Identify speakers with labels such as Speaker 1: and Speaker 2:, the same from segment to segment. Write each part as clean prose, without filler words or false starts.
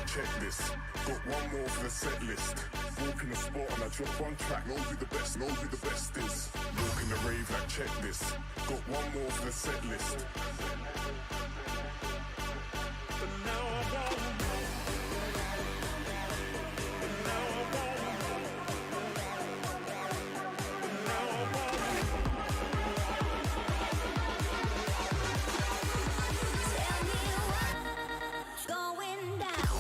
Speaker 1: Check this, got one more for the set list. Walk in the spot and I drop one track, know who the best, know who the best is. Walk in the rave like check this, got one more for the set list. But now I want more. But now I want more. But now I want more.
Speaker 2: Tell me what's going down.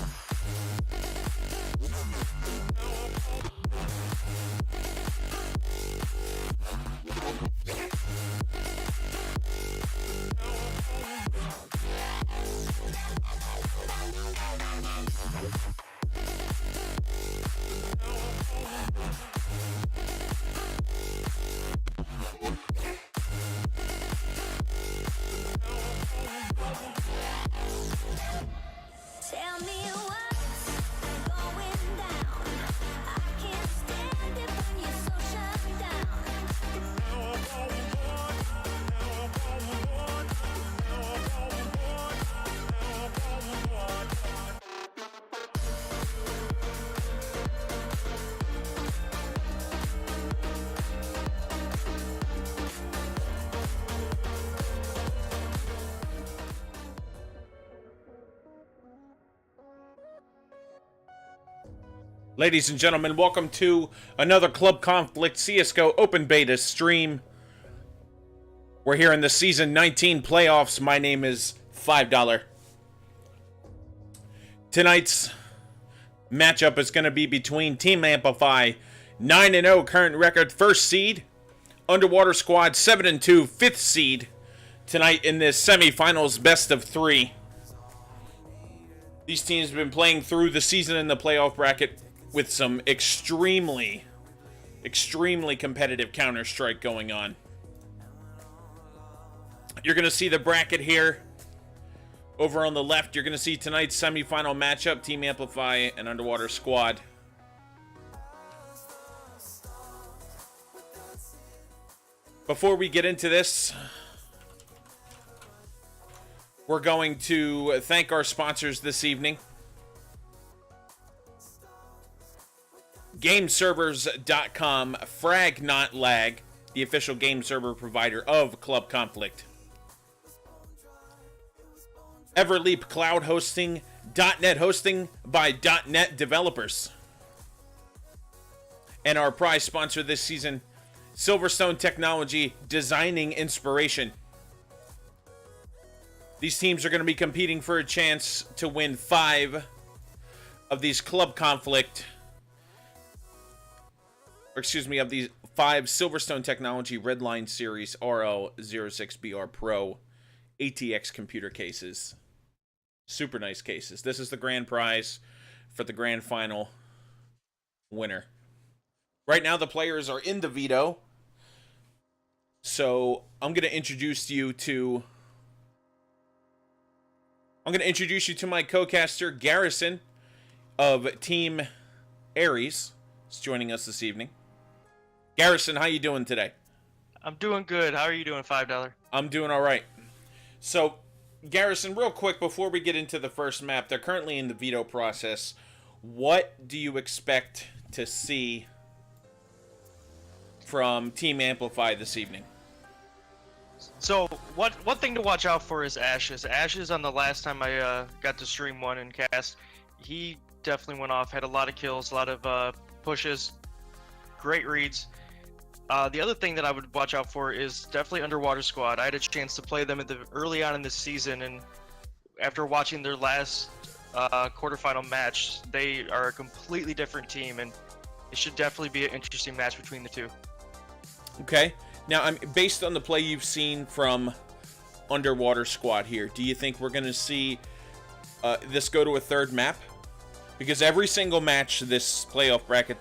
Speaker 2: Tell me what's going down. I can't stand it when you're so shut down.
Speaker 1: Now I want more. Now I want more. Now I want more. Now I want more.
Speaker 3: Ladies and gentlemen, welcome to another Club Conflict CSGO Open Beta stream. We're here in the Season 19 playoffs. My name is $5. Tonight's matchup is going to be between Team Amplify, 9-0 current record, first seed, Underwater Squad, 7-2, fifth seed. Tonight in this semifinals best of 3. These teams have been playing through the season in the playoff bracket with some extremely competitive Counter-Strike going on. You're going to see the bracket here. Over on the left, you're going to see tonight's semifinal matchup, Team Amplify and Underwater Squad. Before we get into this, we're going to thank our sponsors this evening. GameServers.com, Frag Not Lag, the official game server provider of Club Conflict. Everleap Cloud Hosting, .NET hosting by .NET developers. And our prize sponsor this season, Silverstone Technology, Designing Inspiration. These teams are going to be competing for a chance to win 5 of these Club Conflict, of these 5 Silverstone Technology Redline Series RL06BR Pro ATX computer cases. Super nice cases. This is the grand prize for the grand final winner. Right now the players are in the veto. So I'm going to introduce you to my co-caster Garrison of Team Aries. Is joining us this evening. Garrison, how you doing today?
Speaker 4: I'm doing good. How are you doing, $5?
Speaker 3: I'm doing all right. So, Garrison, real quick, before we get into the first map, they're currently in the veto process. What do you expect to see from Team Amplify this evening?
Speaker 4: So, one thing to watch out for is Ashes. Ashes, on the last time I got to stream one and cast, he definitely went off, had a lot of kills, a lot of pushes, great reads. The other thing that I would watch out for is definitely Underwater Squad. I had a chance to play them early on in this season, and after watching their last quarterfinal match, they are a completely different team, and it should definitely be an interesting match between the two.
Speaker 3: Okay. Now, based on the play you've seen from Underwater Squad here, do you think we're going to see this go to a third map? Because every single match this playoff bracket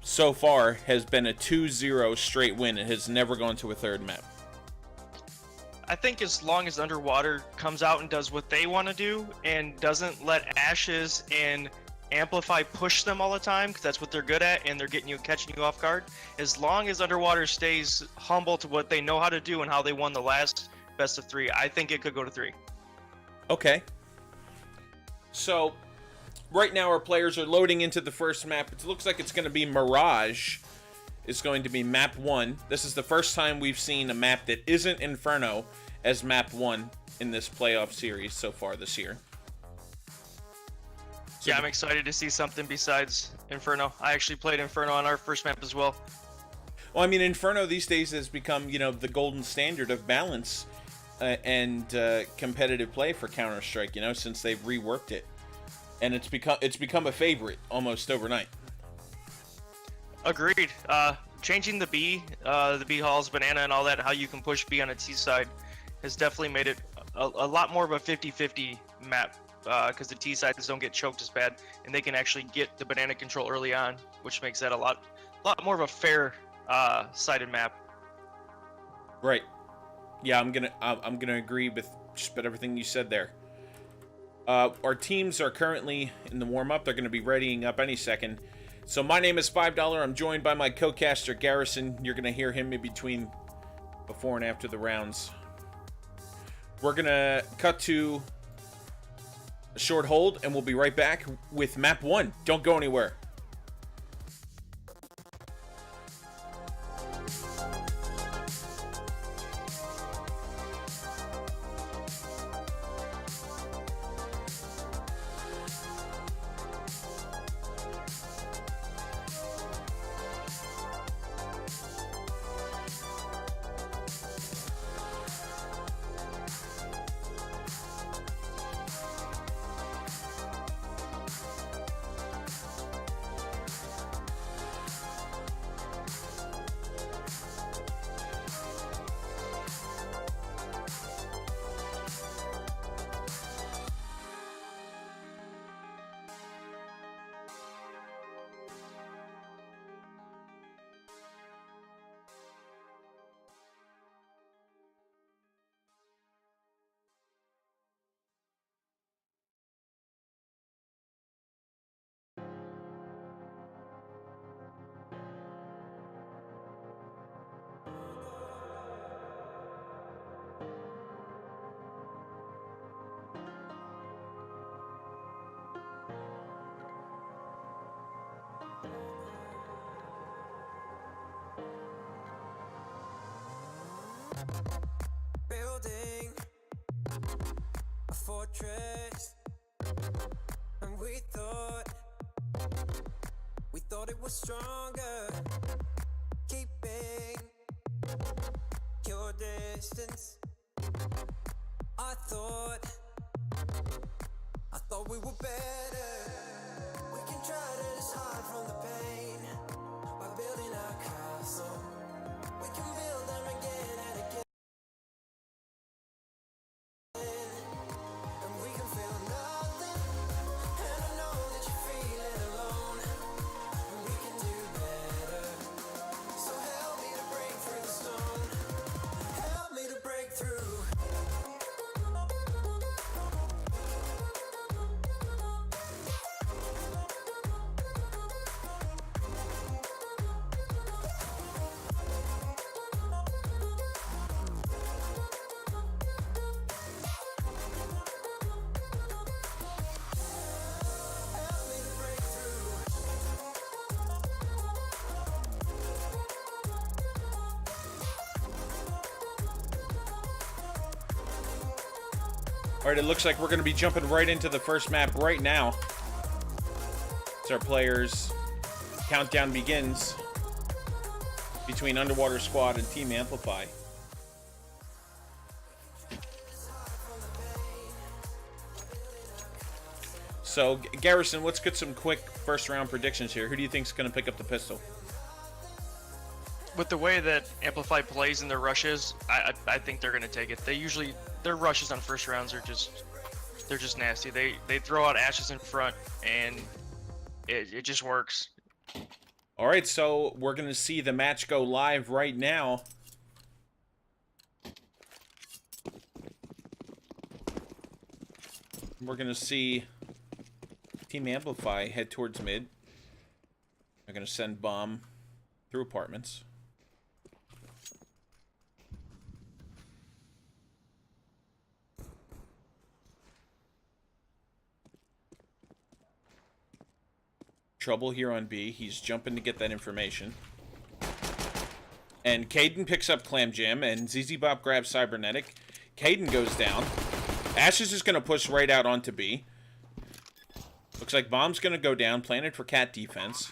Speaker 3: so far has been a 2-0 straight win. It has never gone to a third map.
Speaker 4: I think as long as Underwater comes out and does what they want to do and doesn't let Ashes and Amplify push them all the time, because that's what they're good at and they're catching you off guard. As long as Underwater stays humble to what they know how to do and how they won the last best of 3, I think it could go to 3.
Speaker 3: Okay. So, right now our players are loading into the first map. It looks like it's going to be Mirage. Is going to be map 1. This is the first time we've seen a map that isn't Inferno as map 1 in this playoff series so far this year. So
Speaker 4: yeah, I'm excited to see something besides Inferno. I actually played Inferno on our first map as well.
Speaker 3: Well, I mean, Inferno these days has become, you know, the golden standard of balance and competitive play for Counter-Strike, you know, since they've reworked it. And it's become a favorite almost overnight.
Speaker 4: Agreed. Changing the B halls, banana, and all that, how you can push B on a T side, has definitely made it a lot more of a 50-50 map, because the T sides don't get choked as bad, and they can actually get the banana control early on, which makes that a lot more of a fair sided map.
Speaker 3: Right. Yeah, I'm gonna agree with just about everything you said there. Our teams are currently in the warm-up. They're going to be readying up any second. So my name is $5. I'm joined by my co-caster, Garrison. You're going to hear him in between before and after the rounds. We're going to cut to a short hold, and we'll be right back with map 1. Don't go anywhere.
Speaker 5: Building a fortress, and we thought it was stronger, keeping your distance. I thought we were better. We can try to just hide from the pain by building a castle. We can build them again and again. And we can feel nothing. And I know that you're feeling alone. And we can do better. So help me to break through the stone. Help me to break through.
Speaker 3: Alright, it looks like we're going to be jumping right into the first map right now. As our players' countdown begins between Underwater Squad and Team Amplify. So, Garrison, let's get some quick first round predictions here. Who do you think is going to pick up the pistol?
Speaker 4: With the way that Amplify plays in their rushes, I think they're gonna take it. Their rushes on first rounds are just nasty. They throw out Ashes in front, and it just works.
Speaker 3: All right, so we're gonna see the match go live right now. We're going to see Team Amplify head towards mid. They're going to send bomb through apartments. Trouble here on B. He's jumping to get that information. And Caden picks up Clam Jam, and ZZ Bop grabs Cybernetic. Caden goes down. Ashes is going to push right out onto B. Looks like Bomb's going to go down, planted for cat defense.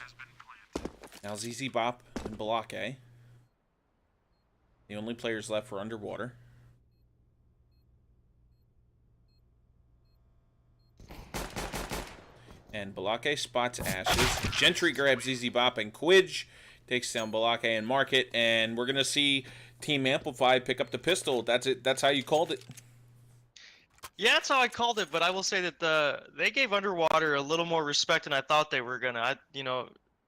Speaker 3: Now ZZ Bop and Balake. The only players left for Underwater. And Balake spots Ashes. Gentry grabs ZZ Bop, and Quidge takes down Balake and Market. And we're going to see Team Amplify pick up the pistol. That's it. That's how you called it.
Speaker 4: Yeah, that's how I called it. But I will say that they gave Underwater a little more respect than I thought they were gonna.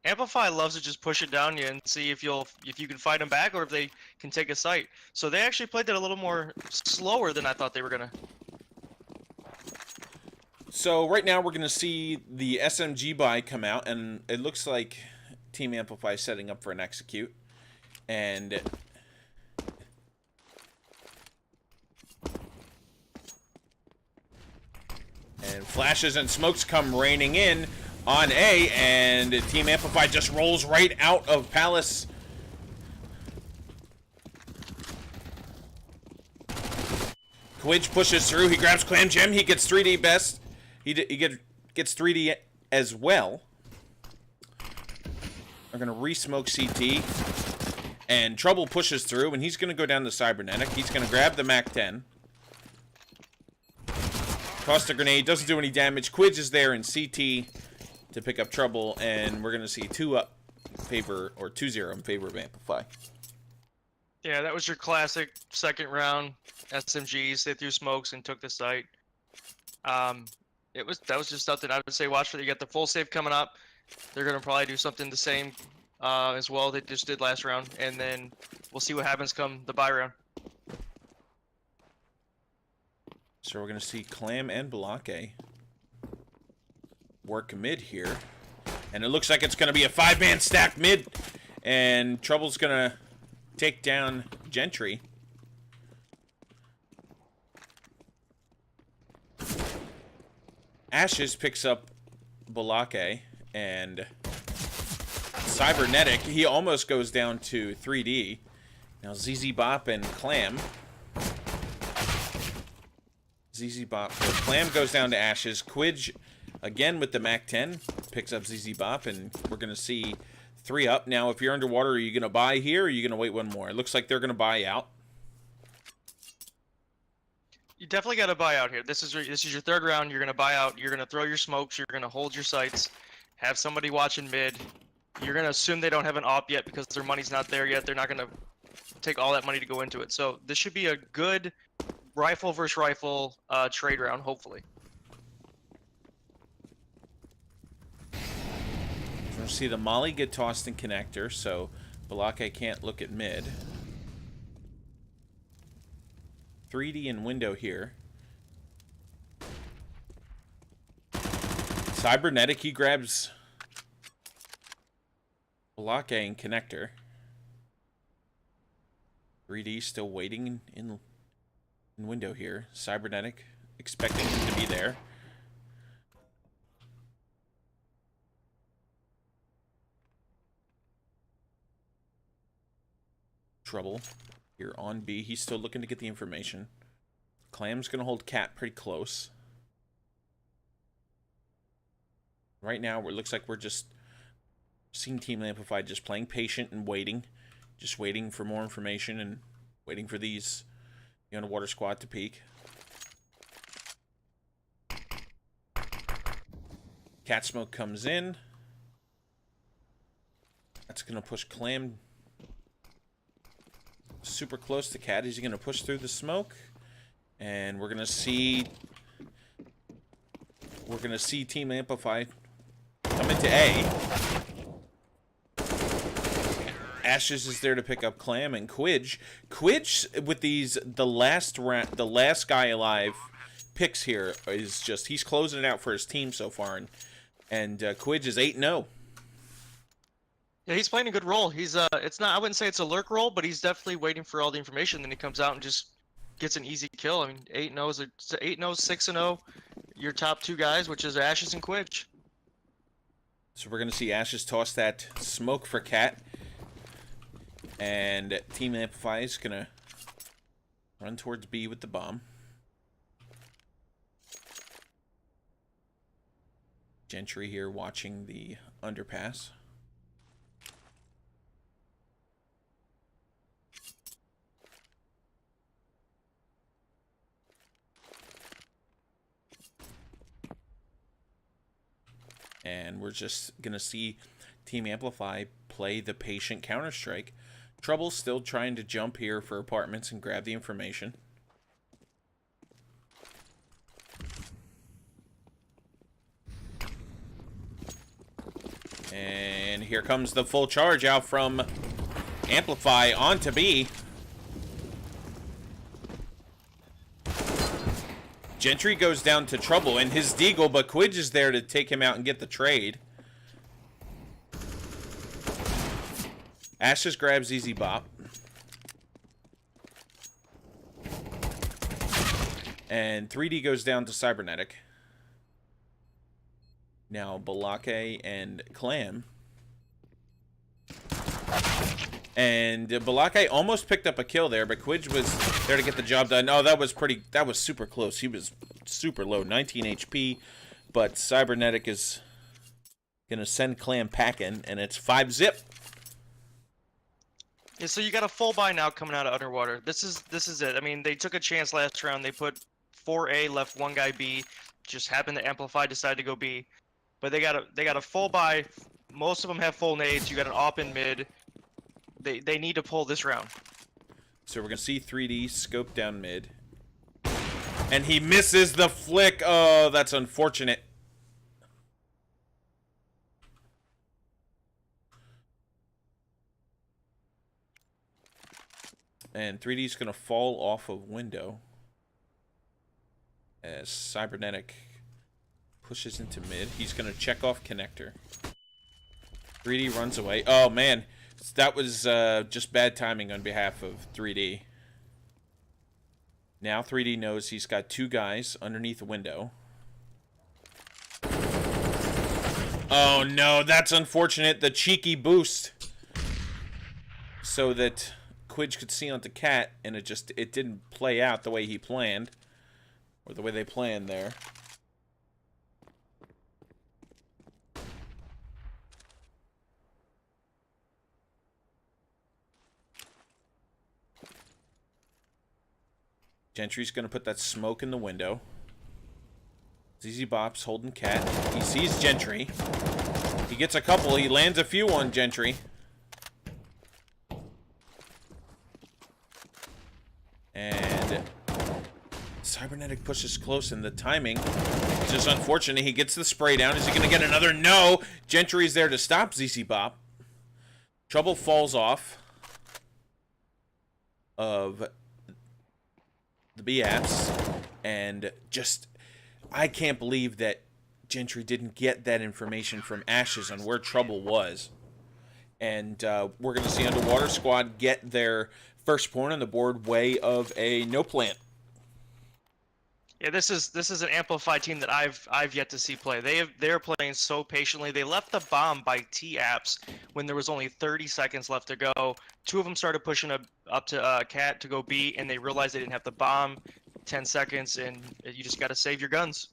Speaker 4: Amplify loves to just push it down you and see if you can fight them back or if they can take a site. So they actually played that a little more slower than I thought they were gonna.
Speaker 3: So right now we're going to see the SMG buy come out, and it looks like Team Amplify is setting up for an execute. And flashes and smokes come raining in on A, and Team Amplify just rolls right out of Palace. Quidge pushes through. He grabs Clam Gem. He gets 3D best. He gets 3D as well. They're going to re-smoke CT. And Trouble pushes through, and he's going to go down to Cybernetic. He's going to grab the MAC-10. Toss the grenade. Doesn't do any damage. Quidge is there in CT to pick up Trouble, and we're going to see 2-0 in favor of Amplify.
Speaker 4: Yeah, that was your classic second round SMGs. They threw smokes and took the site. That was just something I would say watch for. You got the full save coming up. They're gonna probably do something the same as well they just did last round, and then we'll see what happens come the bye round.
Speaker 3: So we're gonna see Clam and Balake work mid here, and it looks like it's gonna be a 5-man stack mid, and Trouble's gonna take down Gentry. Ashes picks up Balake, and Cybernetic, he almost goes down to 3D. Now ZZ Bop and Clam. ZZ Bop, Clam goes down to Ashes. Quidge, again with the MAC-10, picks up ZZ Bop, and we're going to see 3 up. Now, if you're Underwater, are you going to buy here, or are you going to wait one more? It looks like they're going to buy out.
Speaker 4: You definitely got to buy out here. This is your third round. You're gonna buy out. You're gonna throw your smokes. You're gonna hold your sights. Have somebody watching mid. You're gonna assume they don't have an op yet because their money's not there yet. They're not gonna take all that money to go into it. So this should be a good rifle versus rifle trade round, hopefully.
Speaker 3: We're gonna see the molly get tossed in connector, so Balake can't look at mid. 3D in window here. Cybernetic, he grabs Balake in connector. 3D still waiting in window here. Cybernetic expecting him to be there. Trouble here on B. He's still looking to get the information. Clam's going to hold Cat pretty close. Right now, it looks like we're just seeing Team Amplify just playing patient and waiting. Just waiting for more information and waiting for the Underwater squad to peek. Cat smoke comes in. That's going to push Clam super close to Cat. Is he going to push through the smoke? And we're going to see Team Amplify come into A. Ashes is there to pick up Clam and Quidge. Quidge with the last guy alive picks here is just he's closing it out for his team so far, and Quidge is 8-0.
Speaker 4: Yeah, he's playing a good role. He's it's not, I wouldn't say it's a lurk role, but he's definitely waiting for all the information. Then he comes out and just gets an easy kill. I mean, 8-0 is 8-0, 6-0. Your top two guys, which is Ashes and Quidge.
Speaker 3: So we're gonna see Ashes toss that smoke for Cat, and Team Amplify is gonna run towards B with the bomb. Gentry here watching the underpass. And we're just going to see Team Amplify play the patient Counter-Strike. Trouble's still trying to jump here for apartments and grab the information. And here comes the full charge out from Amplify onto B. Gentry goes down to Trouble and his Deagle, but Quidge is there to take him out and get the trade. Ashes grabs Easy Bop. And 3D goes down to Cybernetic. Now Balake and Clam. And Balake almost picked up a kill there, but Quidge was there to get the job done. Oh, that was super close. He was super low, 19 HP. But Cybernetic is going to send Clam packing, and it's 5-zip.
Speaker 4: Yeah, so you got a full buy now coming out of Underwater. This is it. I mean, they took a chance last round. They put 4A, left one guy B. Just happened to Amplify, decided to go B. But they got a full buy. Most of them have full nades. You got an op in mid. They need to pull this round.
Speaker 3: So we're going to see 3D scope down mid. And he misses the flick. Oh, that's unfortunate. And 3D's going to fall off of window as Cybernetic pushes into mid. He's going to check off connector. 3D runs away. Oh, man. That was just bad timing on behalf of 3D. Now 3D knows he's got two guys underneath the window. Oh, no. That's unfortunate. The cheeky boost. So that Quidge could see onto Cat, and it didn't play out the way he planned. Or the way they planned there. Gentry's going to put that smoke in the window. ZZ Bop's holding Cat. He sees Gentry. He gets a couple. He lands a few on Gentry. And Cybernetic pushes close, and the timing is just unfortunate. He gets the spray down. Is he going to get another? No! Gentry's there to stop ZZ Bop. Trouble falls off of the B-apps, and just, I can't believe that Gentry didn't get that information from Ashes on where Trouble was. And we're going to see UnderWaterSqu4d get their first point on the board way of a no plant.
Speaker 4: Yeah, this is an Amplify team that I've yet to see play. They're playing so patiently. They left the bomb by T-apps when there was only 30 seconds left to go. Two of them started pushing up to Cat to go B, and they realized they didn't have the bomb. 10 seconds, and you just got to save your guns.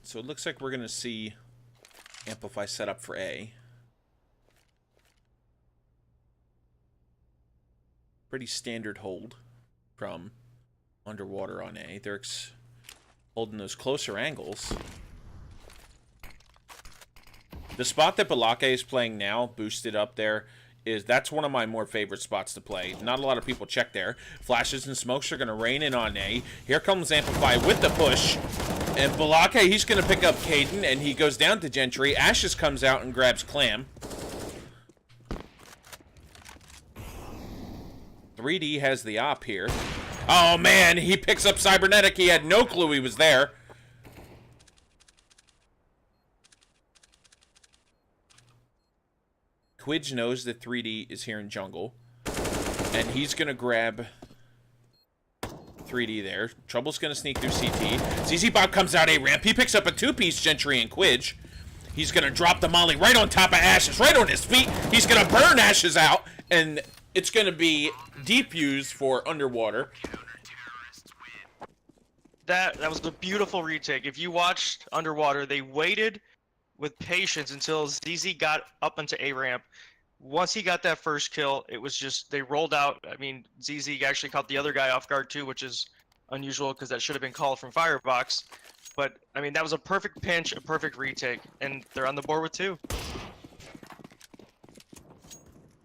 Speaker 3: So it looks like we're going to see Amplify set up for A. Pretty standard hold from Underwater on A. They're holding those closer angles. The spot that Balake is playing now, boosted up there, that's one of my more favorite spots to play. Not a lot of people check there. Flashes and smokes are going to rain in on A. Here comes Amplify with the push. And Balake, he's going to pick up Caden, and he goes down to Gentry. Ashes comes out and grabs Clam. 3D has the op here. Oh, man, he picks up Cybernetic. He had no clue he was there. Quidge knows that 3D is here in jungle. And he's going to grab 3D there. Trouble's going to sneak through CT. ZZ Bob comes out A-ramp. He picks up a two-piece Gentry and Quidge. He's going to drop the molly right on top of Ashes, right on his feet. He's going to burn Ashes out. And it's going to be defused for Underwater.
Speaker 4: That was a beautiful retake. If you watched Underwater, they waited with patience until ZZ got up into A-ramp. Once he got that first kill, it was just, they rolled out. I mean, ZZ actually caught the other guy off guard too, which is unusual because that should have been called from Firebox. But, I mean, that was a perfect pinch, a perfect retake, and they're on the board with 2.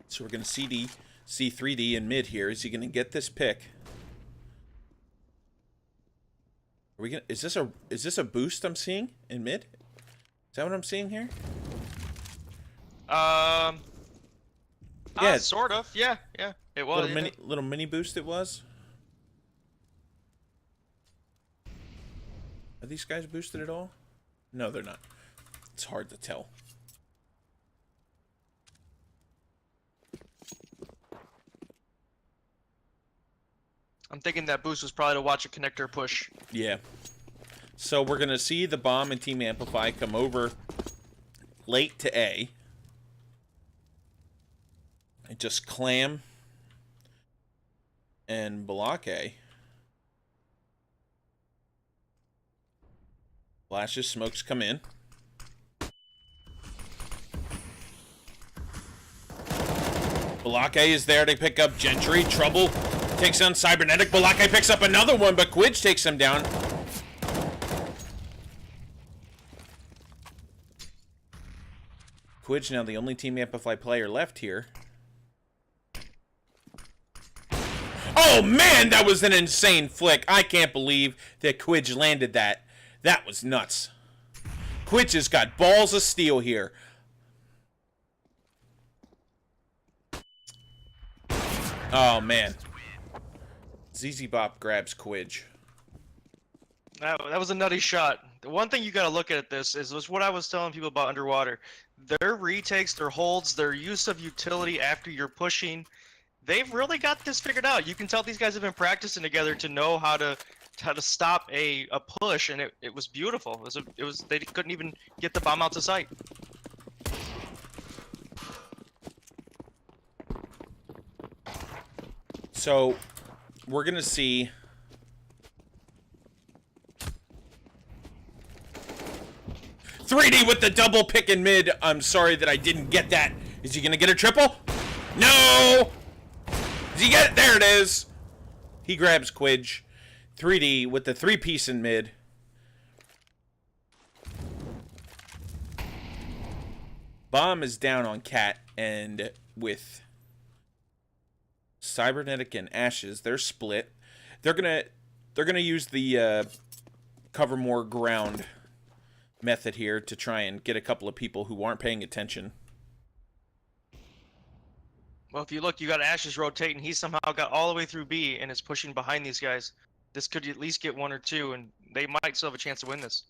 Speaker 3: So we're going to see 3D in mid here. Is he going to get this pick? Are we gonna, is this a boost I'm seeing in mid? Is that what I'm seeing here?
Speaker 4: Yeah, sort of. Yeah, it was.
Speaker 3: Little mini boost it was. Are these guys boosted at all? No, they're not. It's hard to tell.
Speaker 4: I'm thinking that boost was probably to watch a connector push.
Speaker 3: Yeah. So we're going to see the bomb and Team Amplify come over late to A. And just clam and block A. Flashes, smokes come in. Block A is there to pick up Gentry. Trouble takes down Cybernetic. Block A picks up another one, but Quidge takes him down. Quidge now the only Team Amplify player left here. Oh man, that was an insane flick. I can't believe that Quidge landed that. That was nuts. Quidge has got balls of steel here. Oh man. ZZ Bop grabs Quidge.
Speaker 4: That was a nutty shot. The one thing you got to look at this is what I was telling people about Underwater. Their retakes, their holds, their use of utility after you're pushing. They've really got this figured out. You can tell these guys have been practicing together to know how to stop a push, and it was beautiful. It was they couldn't even get the bomb out to sight.
Speaker 3: So we're gonna see 3D with the double pick in mid. I'm sorry that I didn't get that. Is he gonna get a triple? No! Does he get it? There it is. He grabs Quidge. 3D with the 3-piece in mid. Bomb is down on Cat, and with Cybernetic and Ashes, they're split. They're gonna use the cover more ground method here to try and get a couple of people who aren't paying attention.
Speaker 4: Well, if you look, you got Ashes rotating. He somehow got all the way through B and is pushing behind these guys. This could at least get 1 or 2, and they might still have a chance to win this.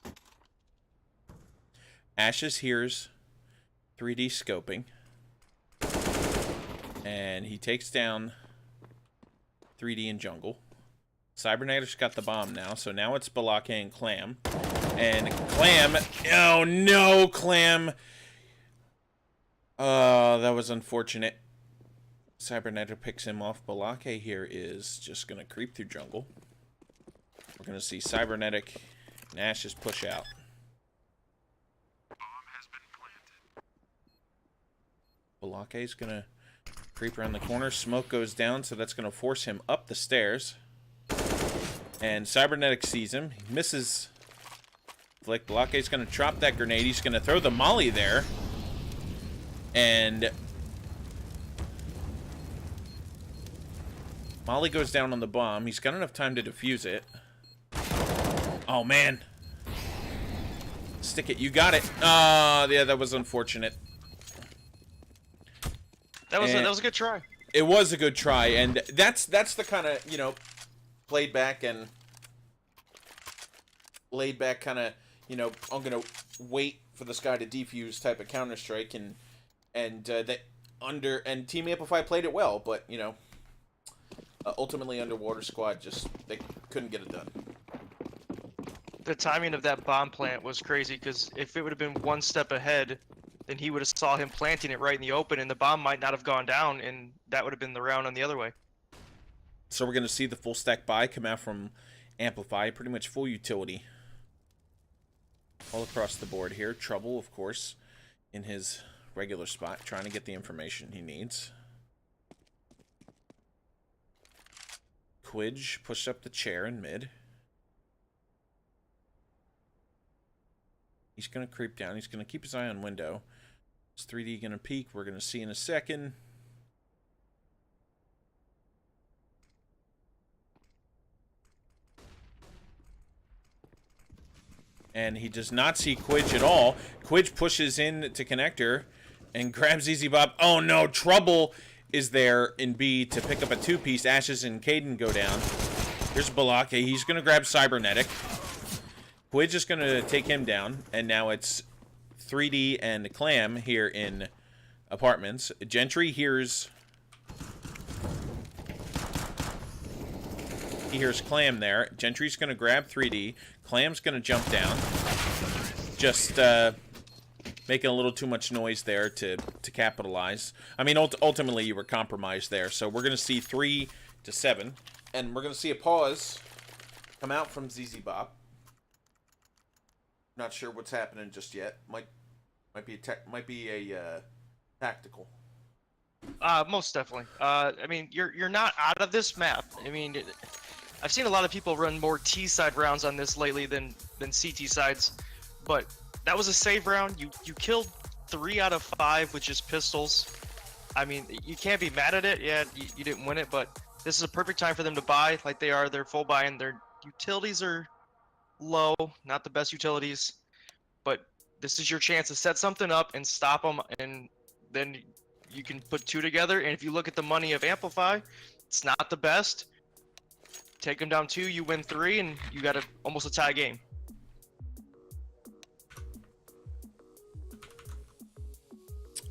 Speaker 3: Ashes hears 3D scoping, and he takes down 3D in jungle. Cybernetic's got the bomb now, so now it's Balake and Clam. And Clam, oh no, Clam. Oh, that was unfortunate. Cybernetic picks him off. Balake here is just going to creep through jungle. We're going to see Cybernetic and Ashes push out. Balake's going to creep around the corner. Smoke goes down, so that's going to force him up the stairs. And Cybernetic sees him. He misses flick. Balake's going to drop that grenade. He's going to throw the molly there. And molly goes down on the bomb. He's got enough time to defuse it. Oh, man. Stick it. You got it. Yeah, that was unfortunate.
Speaker 4: That was a good try.
Speaker 3: It was a good try, and that's the kind of, you know, laid back kind of, you know, I'm gonna wait for this guy to defuse type of Counter-Strike, and Team Amplify played it well, but, you know, ultimately Underwater Squad they couldn't get it done.
Speaker 4: The timing of that bomb plant was crazy, because if it would have been one step ahead, then he would have saw him planting it right in the open, and the bomb might not have gone down, and that would have been the round on the other way.
Speaker 3: So we're going to see the full stack buy come out from Amplify, pretty much full utility. All across the board here. Trouble, of course, in his regular spot, trying to get the information he needs. Quidge pushed up the chair in mid. He's going to creep down. He's going to keep his eye on window. Is 3D going to peek? We're going to see in a second. And he does not see Quidge at all. Quidge pushes in to connector and grabs Easy Bob. Oh no, Trouble is there in B to pick up a two-piece. Ashes and Caden go down. Here's Balake. He's going to grab Cybernetic. Quidge is going to take him down, and now it's 3D and Clam here in apartments. Gentry hears Clam there. Gentry's going to grab 3D. Clam's going to jump down. Just making a little too much noise there to capitalize. I mean, ultimately you were compromised there. So we're going to see 3 to 7, and we're going to see a pause come out from ZZ Bop. Not sure what's happening just yet. Might be a tactical.
Speaker 4: Most definitely. I mean, you're not out of this map. I mean, I've seen a lot of people run more T side rounds on this lately than CT sides, but that was a save round. You killed 3 out of 5 with just pistols. I mean, you can't be mad at it. Yeah, you didn't win it, but this is a perfect time for them to buy like they are. They're full buy, and their utilities are low, not the best utilities, but this is your chance to set something up and stop them, and then you can put 2 together. And if you look at the money of Amplify, it's not the best. Take them down 2, you win 3, and you got almost a tie game.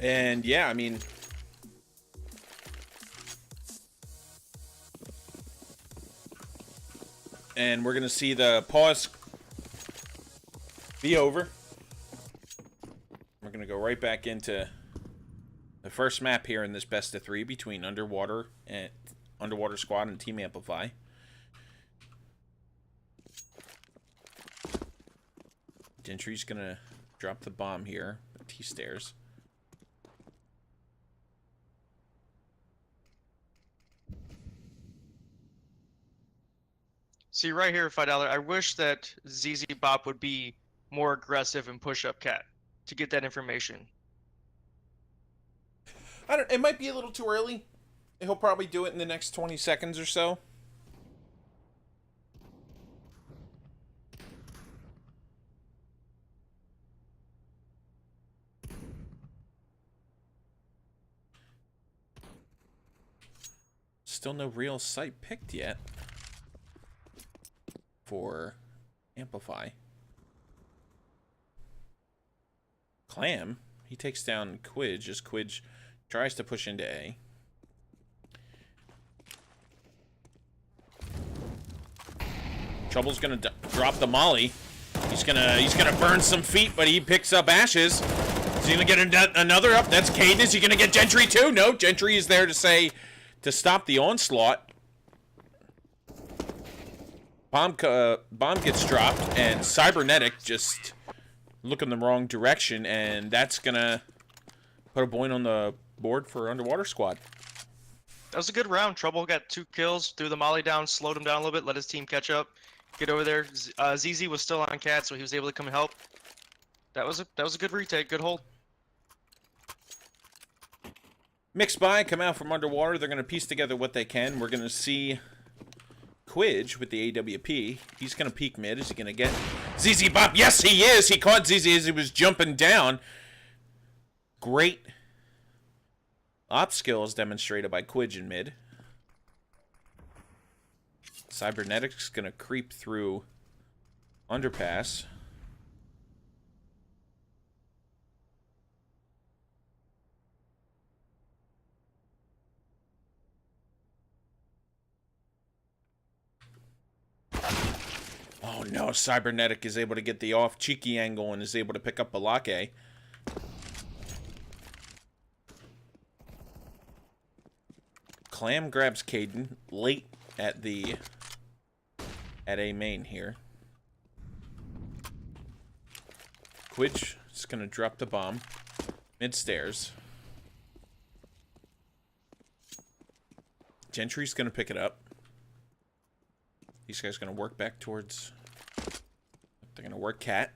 Speaker 3: And yeah, I mean, and we're gonna see the pause be over. We're gonna go right back into the first map here in this best of 3 between Underwater Squad and Team Amplify. Gentry's gonna drop the bomb here at T-stairs.
Speaker 4: See right here, $5. I wish that ZZ Bop would be more aggressive and push up cat to get that information.
Speaker 3: It might be a little too early. He'll probably do it in the next 20 seconds or so. Still no real site picked yet for Amplify. Clam, he takes down Quidge as Quidge tries to push into A. Trouble's gonna drop the molly. He's gonna burn some feet, but he picks up Ashes. Is he gonna get another up? That's Caden. Is he gonna get Gentry too? No, Gentry is there to stop the onslaught. Bomb gets dropped, and Cybernetic just looking the wrong direction, and that's gonna put a point on the board for Underwater Squad.
Speaker 4: That was a good round. Trouble got 2 kills, threw the molly down, slowed him down a little bit, let his team catch up, get over there. ZZ was still on cat, so he was able to come and help. That was a good retake, good hold.
Speaker 3: Mixed buy come out from Underwater. They're gonna piece together what they can. We're gonna see Quidge with the AWP. He's gonna peek mid. Is he gonna get ZZ Bop? Yes, he is. He caught ZZ as he was jumping down. Great Op skill is demonstrated by Quidge in mid. Cybernetic's going to creep through underpass. Oh no, Cybernetic is able to get the off cheeky angle and is able to pick up Balake. Clam grabs Caden late at A main here. Quidge is going to drop the bomb mid-stairs. Gentry's going to pick it up. These guys are going to work back towards... They're going to work cat.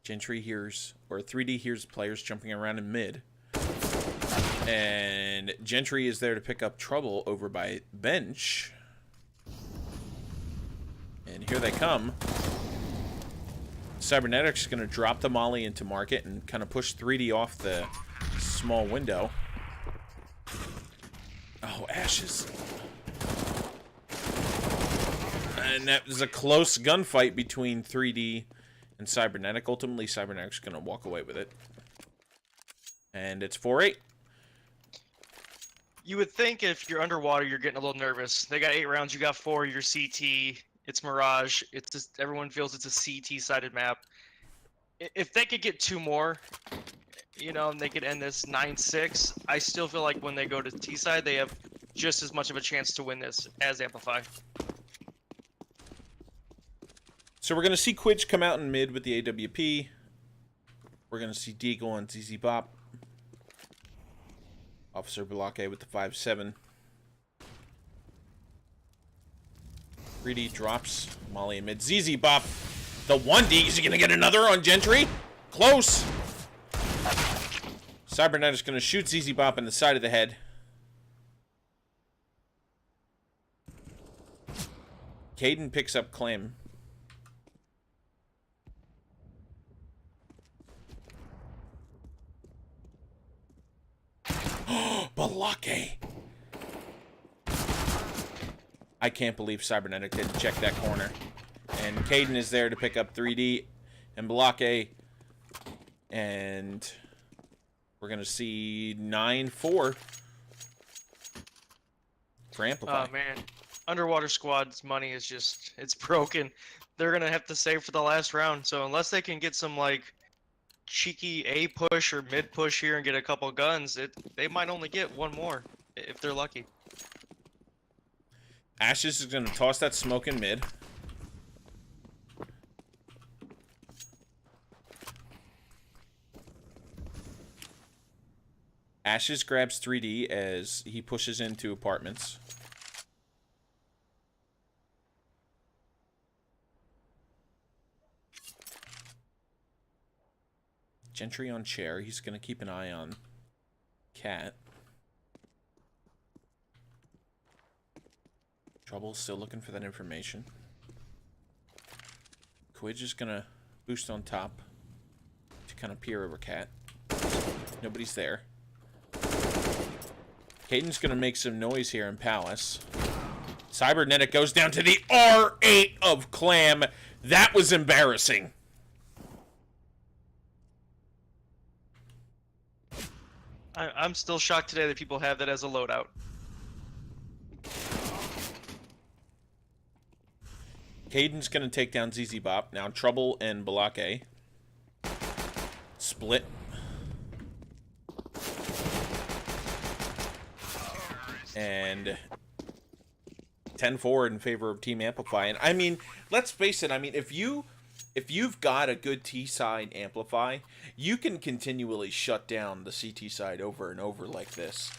Speaker 3: Gentry hears, or 3D hears players jumping around in mid. And Gentry is there to pick up trouble over by bench. And here they come. Cybernetic's going to drop the molly into market and kind of push 3D off the small window. Oh, Ashes. And that was a close gunfight between 3D and Cybernetic. Ultimately, Cybernetic's going to walk away with it. And it's 4-8.
Speaker 4: You would think if you're underwater, you're getting a little nervous. They got 8 rounds, you got 4, you're CT, it's Mirage, it's just, everyone feels it's a CT-sided map. If they could get 2 more, you know, and they could end this 9-6, I still feel like when they go to T-side, they have just as much of a chance to win this as Amplify.
Speaker 3: So we're going to see Quidge come out in mid with the AWP. We're going to see Deagle and ZZ Bop. Officer Balake with the 5-7. 3D drops molly in mid. ZZ Bop, the 1D. Is he going to get another on Gentry? Close. Cybernet is going to shoot ZZ Bop in the side of the head. Caden picks up Clam. Balake. I can't believe Cybernetic didn't check that corner. And Caden is there to pick up 3D and Balake. And we're going to see 9-4 for Amplify.
Speaker 4: Oh, man. UnderWaterSqu4d's money is just, it's broken. They're going to have to save for the last round. So unless they can get some, like, cheeky A push or mid push here and get a couple guns, they might only get 1 more if they're lucky.
Speaker 3: Ashes is going to toss that smoke in mid. Ashes grabs 3D as he pushes into apartments. Gentry on chair. He's going to keep an eye on Cat. Trouble still looking for that information. Quidge is going to boost on top to kind of peer over Cat. Nobody's there. Caden's going to make some noise here in Palace. Cybernetic goes down to the R8 of Clam. That was embarrassing.
Speaker 4: I'm still shocked today that people have that as a loadout.
Speaker 3: Caden's going to take down ZZ Bop. Now Trouble and Balake. Split. And 10-4 in favor of Team Amplify. And I mean, let's face it. I mean, if you've got a good T side Amplify, you can continually shut down the CT side over and over like this.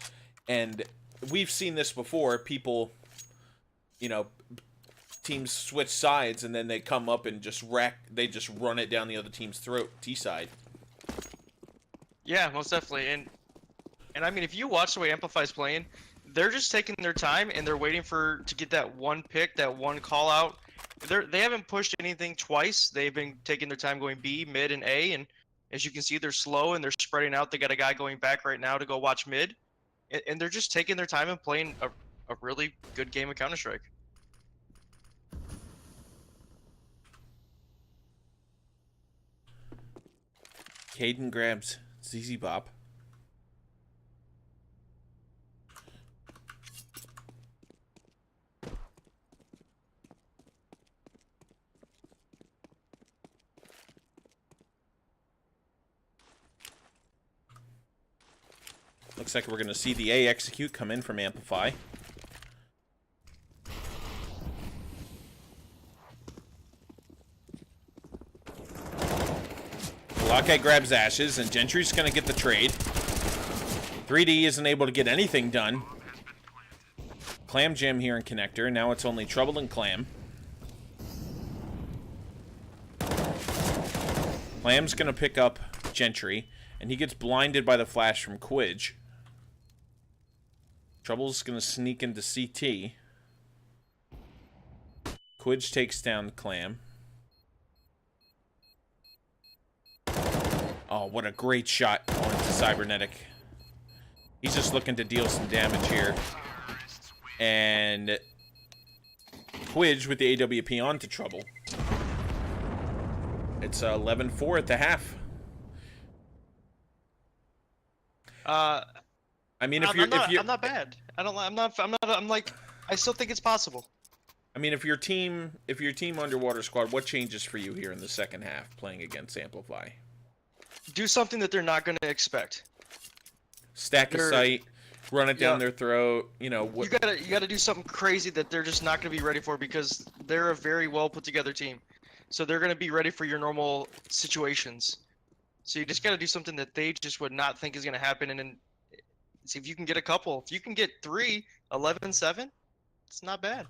Speaker 3: And we've seen this before. People, you know, teams switch sides and then they come up and just they just run it down the other team's throat, T side.
Speaker 4: Yeah, most definitely. And I mean, if you watch the way Amplify's playing, they're just taking their time and they're waiting to get that one pick, that one call out, They haven't pushed anything twice. They've been taking their time going B, mid, and A, and as you can see, they're slow and they're spreading out. They got a guy going back right now to go watch mid, and they're just taking their time and playing a really good game of Counter-Strike.
Speaker 3: Caden grabs ZZ Bop. Looks like we're going to see the A execute come in from Amplify. Lockhite grabs Ashes, and Gentry's going to get the trade. 3D isn't able to get anything done. Clam Jam here in Connector. Now it's only Trouble and Clam. Clam's going to pick up Gentry, and he gets blinded by the flash from Quidge. Trouble's going to sneak into CT. Quidge takes down Clam. Oh, what a great shot going to Cybernetic. He's just looking to deal some damage here. And Quidge with the AWP on to Trouble. It's 11-4 at the half. I mean, if you're
Speaker 4: I'm not bad. I still think it's possible.
Speaker 3: I mean, if your team Underwater Squad, what changes for you here in the second half playing against Amplify?
Speaker 4: Do something that they're not going to expect.
Speaker 3: Stack a site, run it down their throat. You know what?
Speaker 4: You gotta do something crazy that they're just not going to be ready for, because they're a very well put together team. So they're going to be ready for your normal situations. So you just got to do something that they just would not think is going to happen, and then see if you can get a couple. If you can get 3, 11-7, it's not bad.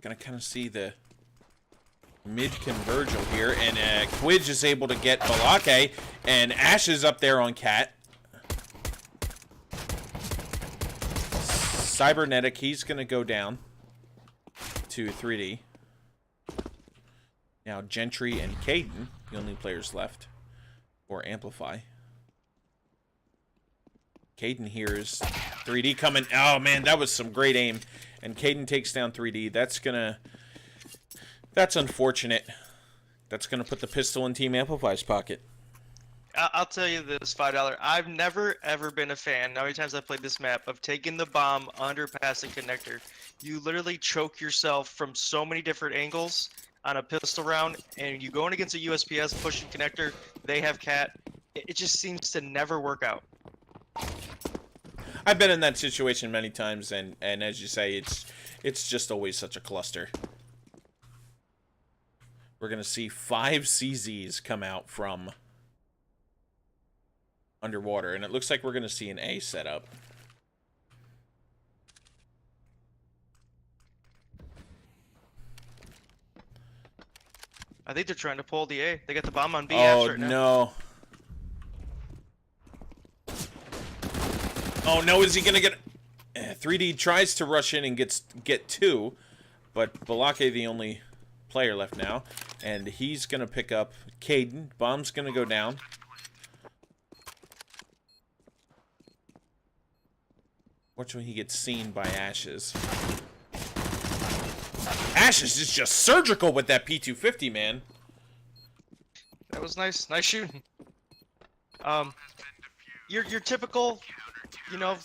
Speaker 3: Gonna kind of see the mid-convergal here, and Quidge is able to get Balake, and Ashes up there on Cat. Cybernetic, he's gonna go down to 3D. Now Gentry and Caden, the only players left for Amplify. Caden hears 3D coming. Oh man, that was some great aim. And Caden takes down 3D. That's unfortunate. That's gonna put the pistol in Team Amplify's pocket.
Speaker 4: I'll tell you this, $5. I've never ever been a fan, how many times I've played this map, of taking the bomb under past the connector. You literally choke yourself from so many different angles on a pistol round, and you going against a USPS pushing connector, they have cat. It just seems to never work out.
Speaker 3: I've been in that situation many times, and as you say, it's just always such a cluster. We're gonna see 5 CZs come out from Underwater, and it looks like we're gonna see an A setup.
Speaker 4: I think they're trying to pull the A. They got the bomb on B.
Speaker 3: Oh
Speaker 4: right now.
Speaker 3: no! Oh no! Is he gonna get? 3D tries to rush in and get 2, but Balake the only player left now, and he's gonna pick up Caden. Bomb's gonna go down. Fortunately, he gets seen by Ashes. Ashes is just surgical with that P250, man.
Speaker 4: That was nice. Nice shooting. Your typical, you know,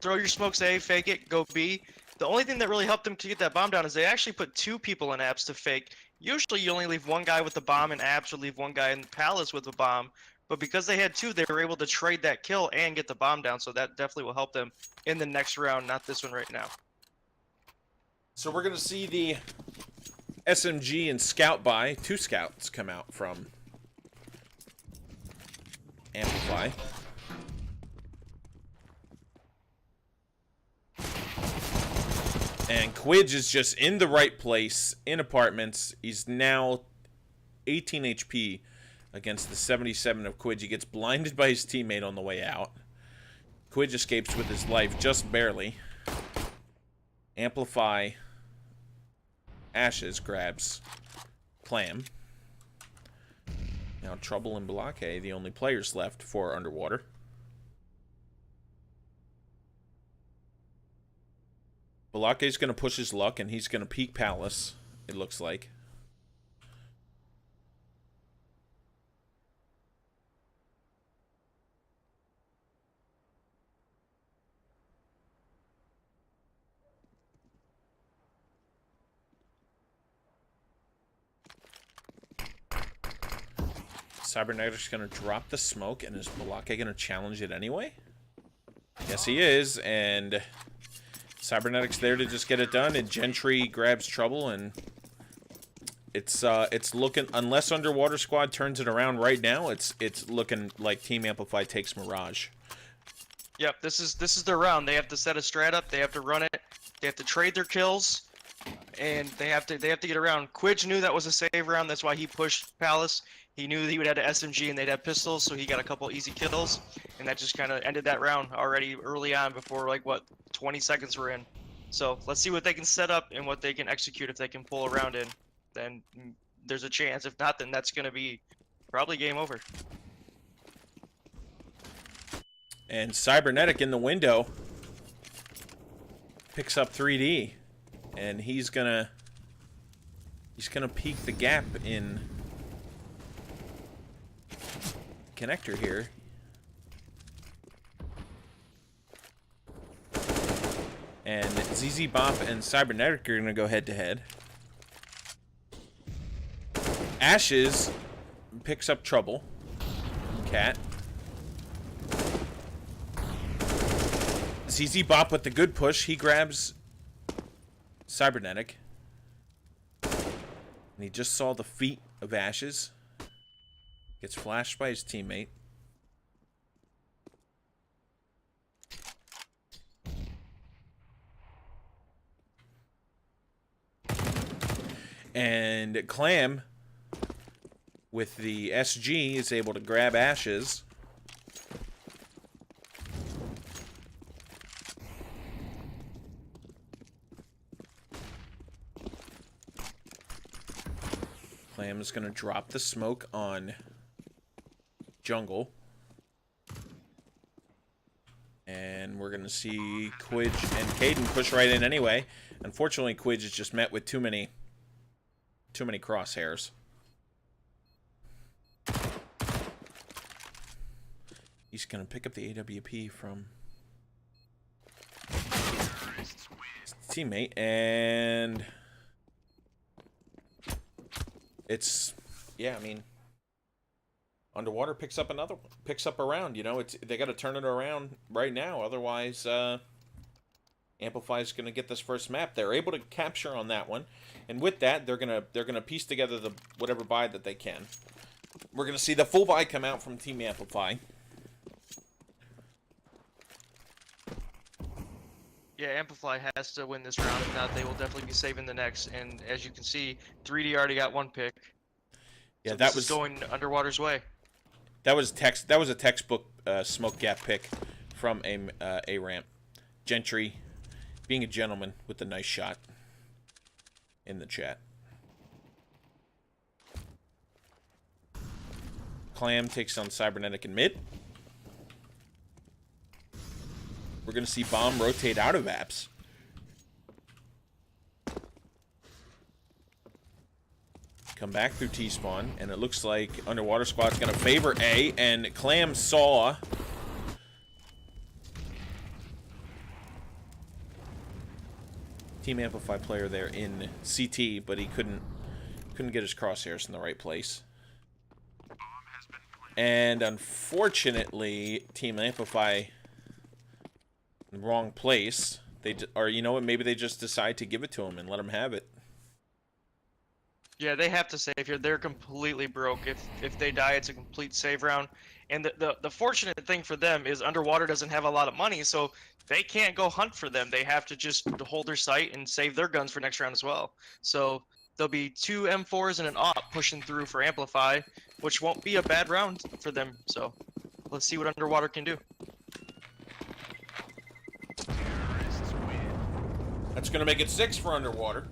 Speaker 4: throw your smokes A, fake it, go B. The only thing that really helped them to get that bomb down is they actually put 2 people in apps to fake. Usually you only leave one guy with the bomb in apps or leave one guy in Palace with the bomb. But because they had 2, they were able to trade that kill and get the bomb down. So that definitely will help them in the next round, not this one right now.
Speaker 3: So we're going to see the SMG and Scout buy. 2 Scouts come out from Amplify. And Quidge is just in the right place in apartments. He's now 18 HP against the 77 of Quidge. He gets blinded by his teammate on the way out. Quidge escapes with his life, just barely. Amplify. Ashes grabs Clam. Now Trouble and Balake, the only players left for Underwater. Balake's going to push his luck, and he's going to peek Palace, it looks like. Cybernetic's going to drop the smoke, and is Balake going to challenge it anyway? Yes, he is, and Cybernetic's there to just get it done, and Gentry grabs Trouble, and it's looking, unless Underwater Squad turns it around right now, it's looking like Team Amplify takes Mirage.
Speaker 4: Yep, this is their round. They have to set a strat up. They have to run it. They have to trade their kills, and they have to get around. Quidge knew that was a save round. That's why he pushed Palace. He knew that he would have an SMG and they'd have pistols, so he got a couple easy kills, and that just kind of ended that round already early on before, like, what, 20 seconds were in. So let's see what they can set up and what they can execute. If they can pull a round in, then there's a chance. If not, then that's going to be probably game over.
Speaker 3: And Cybernetic in the window picks up 3D, and he's gonna peek the gap in connector here. And ZZ Bop and Cybernetic are gonna go head to head. Ashes picks up Trouble. Cat. ZZ Bop with the good push. He grabs Cybernetic. And he just saw the feet of Ashes. Gets flashed by his teammate. And Clam, with the SG, is able to grab Ashes. Clam is going to drop the smoke on Jungle. And we're going to see Quidge and Caden push right in anyway. Unfortunately, Quidge is just met with too many crosshairs. He's going to pick up the AWP from his teammate, and it's, yeah, I mean, Underwater picks up a round. You know, they got to turn it around right now. Otherwise, Amplify's going to get this first map. They're able to capture on that one, and with that, they're gonna piece together the whatever buy that they can. We're gonna see the full buy come out from Team Amplify.
Speaker 4: Yeah, Amplify has to win this round. If not, they will definitely be saving the next. And as you can see, 3D already got one pick.
Speaker 3: Yeah,
Speaker 4: so
Speaker 3: that
Speaker 4: was going Underwater's way.
Speaker 3: That was a textbook smoke gap pick from a ramp. Gentry being a gentleman with a nice shot in the chat. Clam takes on Cybernetic in mid. We're going to see Bomb rotate out of apps. Come back through T-spawn, and it looks like Underwater Squad's going to favor A, and Clam saw Team Amplify player there in CT, but he couldn't get his crosshairs in the right place. And unfortunately, Team Amplify in the wrong place. Or you know what? Maybe they just decide to give it to him and let him have it.
Speaker 4: Yeah, they have to save here. They're completely broke. If they die, it's a complete save round. And the fortunate thing for them is Underwater doesn't have a lot of money, so they can't go hunt for them. They have to just hold their sight and save their guns for next round as well. So there'll be 2 M4s and an AWP pushing through for Amplify, which won't be a bad round for them. So let's see what Underwater can do.
Speaker 3: That's going to make it 6 for Underwater.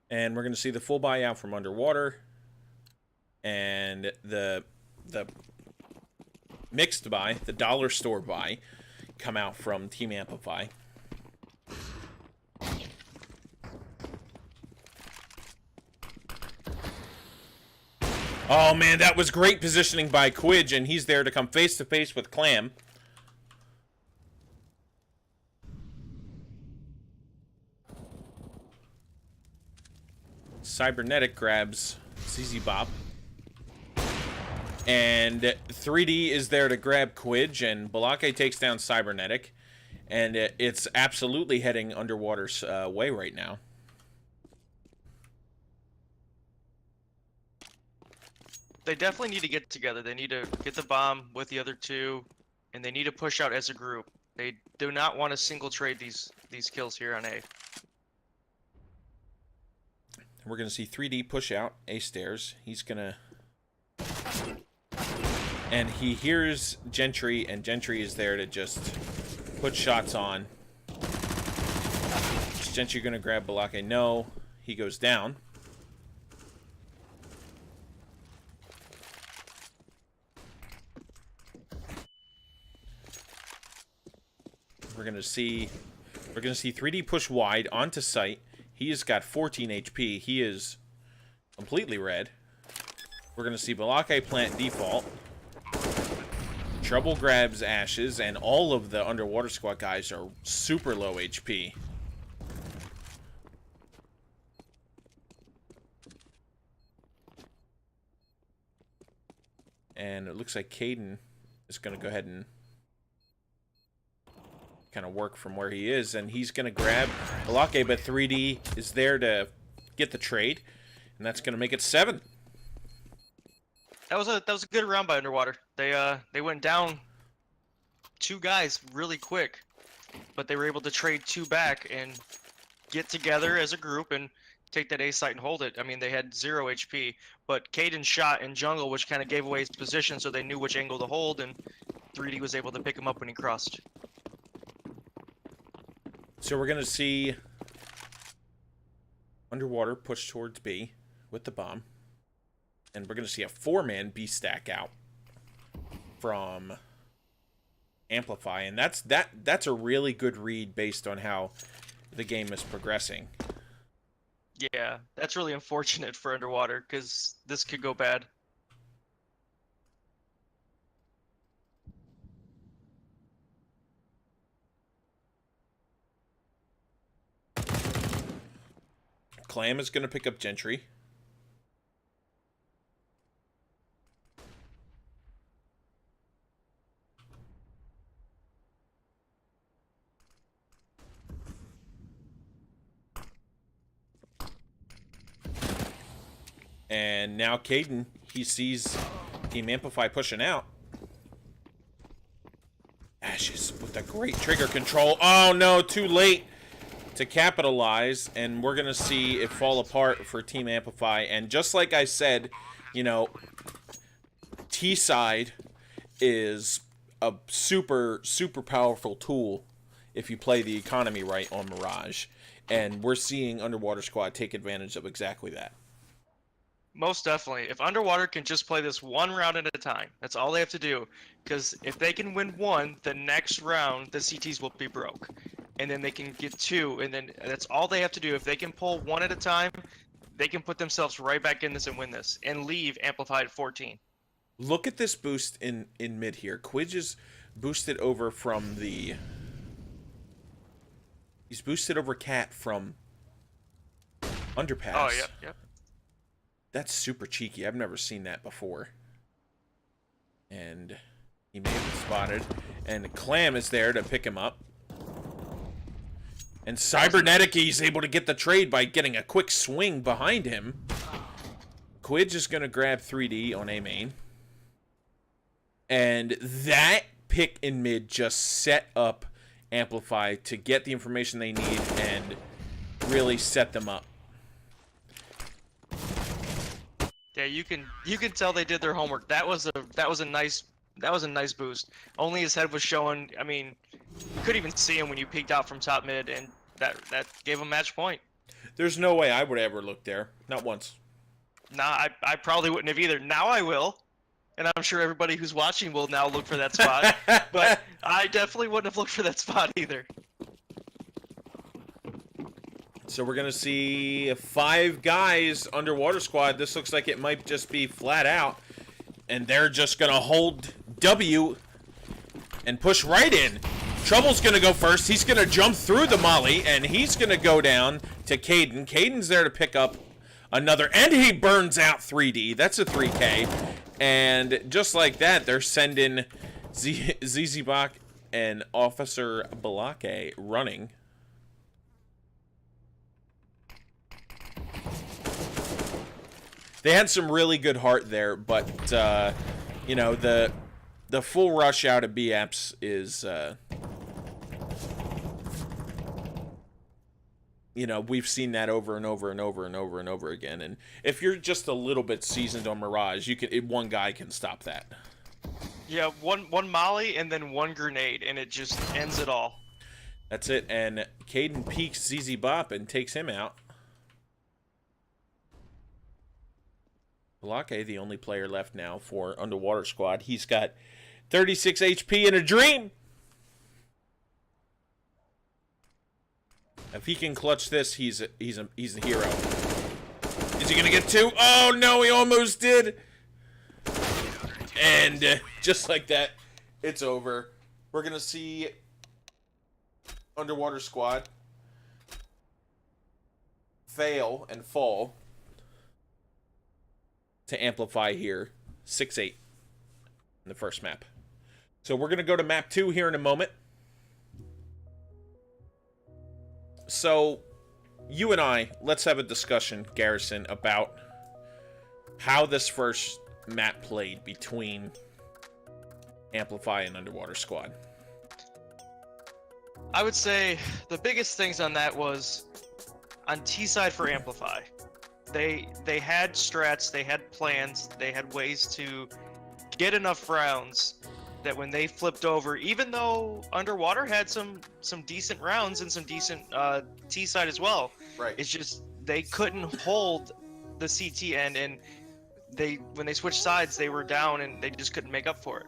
Speaker 3: And we're going to see the full buyout from Underwater. And the mixed buy, the dollar store buy, come out from Team Amplify. Oh man, that was great positioning by Quidge, and he's there to come face to face with Clam. Cybernetic grabs ZZ Bop. And 3D is there to grab Quidge, and Balake takes down Cybernetic. And it's absolutely heading Underwater's way right now.
Speaker 4: They definitely need to get together. They need to get the bomb with the other two, and they need to push out as a group. They do not want to single trade these kills here on A.
Speaker 3: We're going to see 3D push out A stairs. He's going to... And he hears Gentry, and Gentry is there to just put shots on. Is Gentry going to grab Balake? No. He goes down. We're gonna see 3D push wide onto site. He has got 14 HP. He is completely red. We're gonna see Balake plant default. Trouble grabs Ashes, and all of the Underwater Squad guys are super low HP. And it looks like Caden is gonna go ahead and kind of work from where he is, and he's going to grab Balake, but 3D is there to get the trade, and that's going to make it 7.
Speaker 4: That was a good round by Underwater. They went down 2 guys really quick, but they were able to trade 2 back and get together as a group and take that A site and hold it. I mean, they had 0 HP, but Caden shot in jungle, which kind of gave away his position, so they knew which angle to hold, and 3D was able to pick him up when he crossed.
Speaker 3: So we're going to see Underwater push towards B with the bomb. And we're going to see a 4-man B stack out from Amplify. And that's a really good read based on how the game is progressing.
Speaker 4: Yeah, that's really unfortunate for Underwater, because this could go bad.
Speaker 3: Clam is going to pick up Gentry. And now Caden, he sees Team Amplify pushing out. Ashes with a great trigger control. Oh no, too late to capitalize, and we're going to see it fall apart for Team Amplify. And just like I said, you know, T-side is a super, super powerful tool if you play the economy right on Mirage. And we're seeing Underwater Squad take advantage of exactly that.
Speaker 4: Most definitely. If Underwater can just play this one round at a time, that's all they have to do. Because if they can win one, the next round, the CTs will be broke. And then they can get 2, and then that's all they have to do. If they can pull 1 at a time, they can put themselves right back in this and win this, and leave Amplified 14.
Speaker 3: Look at this boost in mid here. Quidge is boosted over from the... He's boosted over Cat from Underpass.
Speaker 4: Oh, yep, yep.
Speaker 3: That's super cheeky. I've never seen that before. And he may have been spotted. And Clam is there to pick him up. And Cybernetic, he's able to get the trade by getting a quick swing behind him. Quidge is going to grab 3D on A main. And that pick in mid just set up Amplify to get the information they need and really set them up.
Speaker 4: Yeah, you can tell they did their homework. That was a nice boost. Only his head was showing. I mean, you couldn't even see him when you peeked out from top mid, and that gave him match point.
Speaker 3: There's no way I would ever look there. Not once.
Speaker 4: Nah, I probably wouldn't have either. Now I will. And I'm sure everybody who's watching will now look for that spot. But I definitely wouldn't have looked for that spot either.
Speaker 3: So we're going to see 5 guys underwater squad. This looks like it might just be flat out. And they're just going to hold W and push right in. Trouble's going to go first. He's going to jump through the molly, and he's going to go down to Caden. Caden's there to pick up another, and he burns out 3D. That's a 3K. And just like that, they're sending Zizibak and Officer Balake running. They had some really good heart there, but, you know, the full rush out of BAPS is, you know, we've seen that over and over and over and over and over again. And if you're just a little bit seasoned on Mirage, one guy can stop that.
Speaker 4: Yeah, one molly and then one grenade, and it just ends it all.
Speaker 3: That's it. And Caden peeks ZZ Bop and takes him out. Balake, the only player left now for Underwater Squad. He's got 36 HP and a dream. If he can clutch this, he's a hero. Is he gonna get 2? Oh no, he almost did. And just like that, it's over. We're gonna see Underwater Squad fail and fall to Amplify here, 6-8 in the first map. So we're gonna go to map 2 here in a moment. So, you and I, let's have a discussion, Garrison, about how this first map played between Amplify and Underwater Squad.
Speaker 4: I would say the biggest things on that was on T side for Amplify. They had strats, they had plans, they had ways to get enough rounds that when they flipped over, even though Underwater had some decent rounds and some decent T side as well,
Speaker 3: Right.
Speaker 4: it's just they couldn't hold the CT end, and when they switched sides, they were down and they just couldn't make up for it.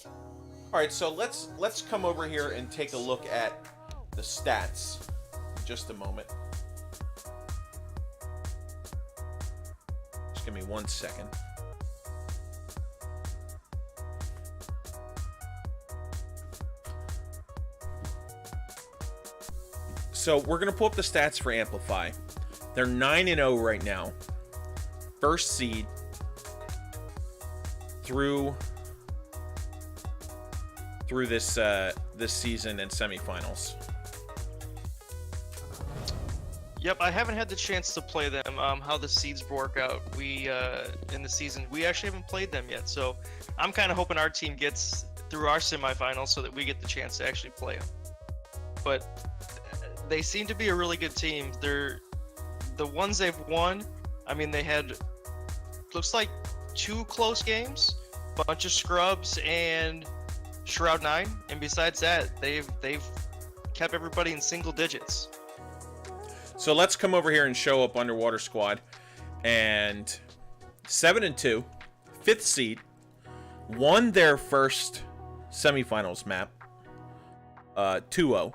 Speaker 3: All right, so let's come over here and take a look at the stats in just a moment. Just give me 1 second. So we're going to pull up the stats for Amplify. They're 9-0 right now. First seed through this season and semifinals.
Speaker 4: Yep, I haven't had the chance to play them. How the seeds work out, we in the season, we actually haven't played them yet. So I'm kind of hoping our team gets through our semifinals so that we get the chance to actually play them. But they seem to be a really good team. They're the ones they've won. I mean, they had looks like 2 close games, bunch of scrubs and Shroud 9, and besides that, they've kept everybody in single digits.
Speaker 3: So let's come over here and show up Underwater Squad. And 7-2, 5th seed, won their first semifinals map, 2-0, or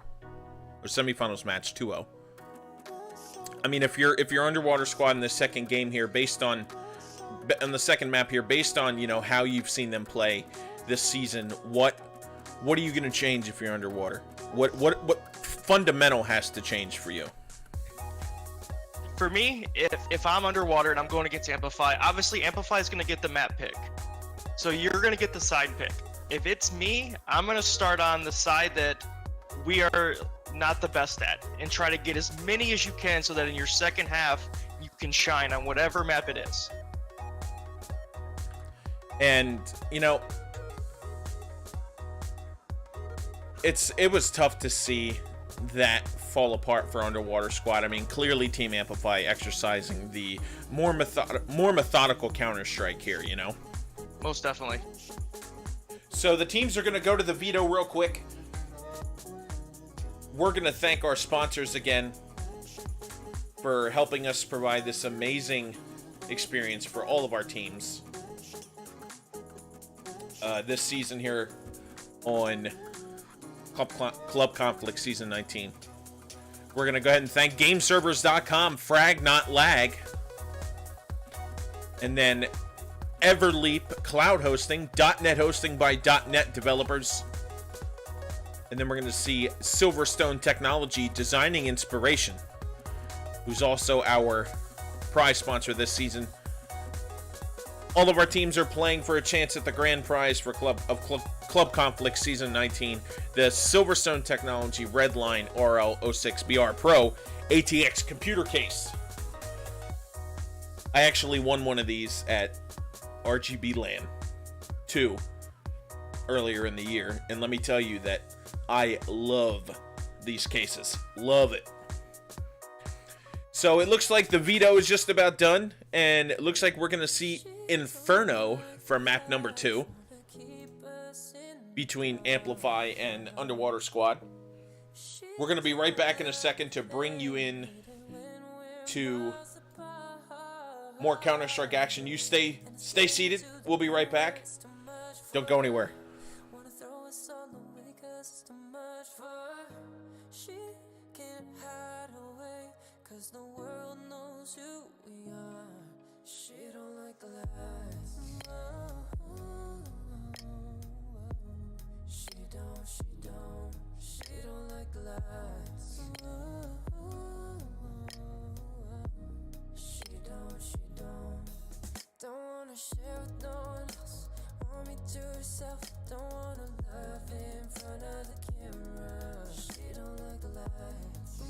Speaker 3: semifinals match 2-0. I mean, if you're Underwater Squad in the second game here, based on the second map here, based on, you know, how you've seen them play this season, what are you going to change if you're underwater? What fundamental has to change for you?
Speaker 4: For me, if I'm underwater and I'm going against Amplify, obviously Amplify is going to get the map pick. So you're going to get the side pick. If it's me, I'm going to start on the side that we are not the best at and try to get as many as you can so that in your second half, you can shine on whatever map it is.
Speaker 3: And, you know, it was tough to see that fall apart for Underwater Squad. I mean, clearly Team Amplify exercising the more methodical Counter-Strike here, you know?
Speaker 4: Most definitely.
Speaker 3: So the teams are going to go to the veto real quick. We're going to thank our sponsors again for helping us provide this amazing experience for all of our teams this season here on Club Conflict Season 19. We're going to go ahead and thank GameServers.com, Frag Not Lag, and then Everleap Cloud Hosting, .NET Hosting by .NET developers. And then we're going to see Silverstone Technology Designing Inspiration, who's also our prize sponsor this season. All of our teams are playing for a chance at the grand prize for Club Conflict Season 19, the Silverstone Technology Redline RL06BR Pro ATX computer case. I actually won one of these at RGB LAN 2 earlier in the year, and let me tell you that I love these cases. Love it. So it looks like the veto is just about done, and it looks like we're going to see Inferno for map number 2 between Amplify and Underwater Squad. We're going to be right back in a second to bring you in to more Counter-Strike action. You stay seated. We'll be right back. Don't go anywhere.
Speaker 5: Wanna throw us all away 'cause it's too much for her. She can't hide away 'cause the world knows who we are. She don't like the lies. She don't like the lies. Don't wanna share with no one else. Want me to herself. Don't wanna love in front of the camera. She don't like the lights.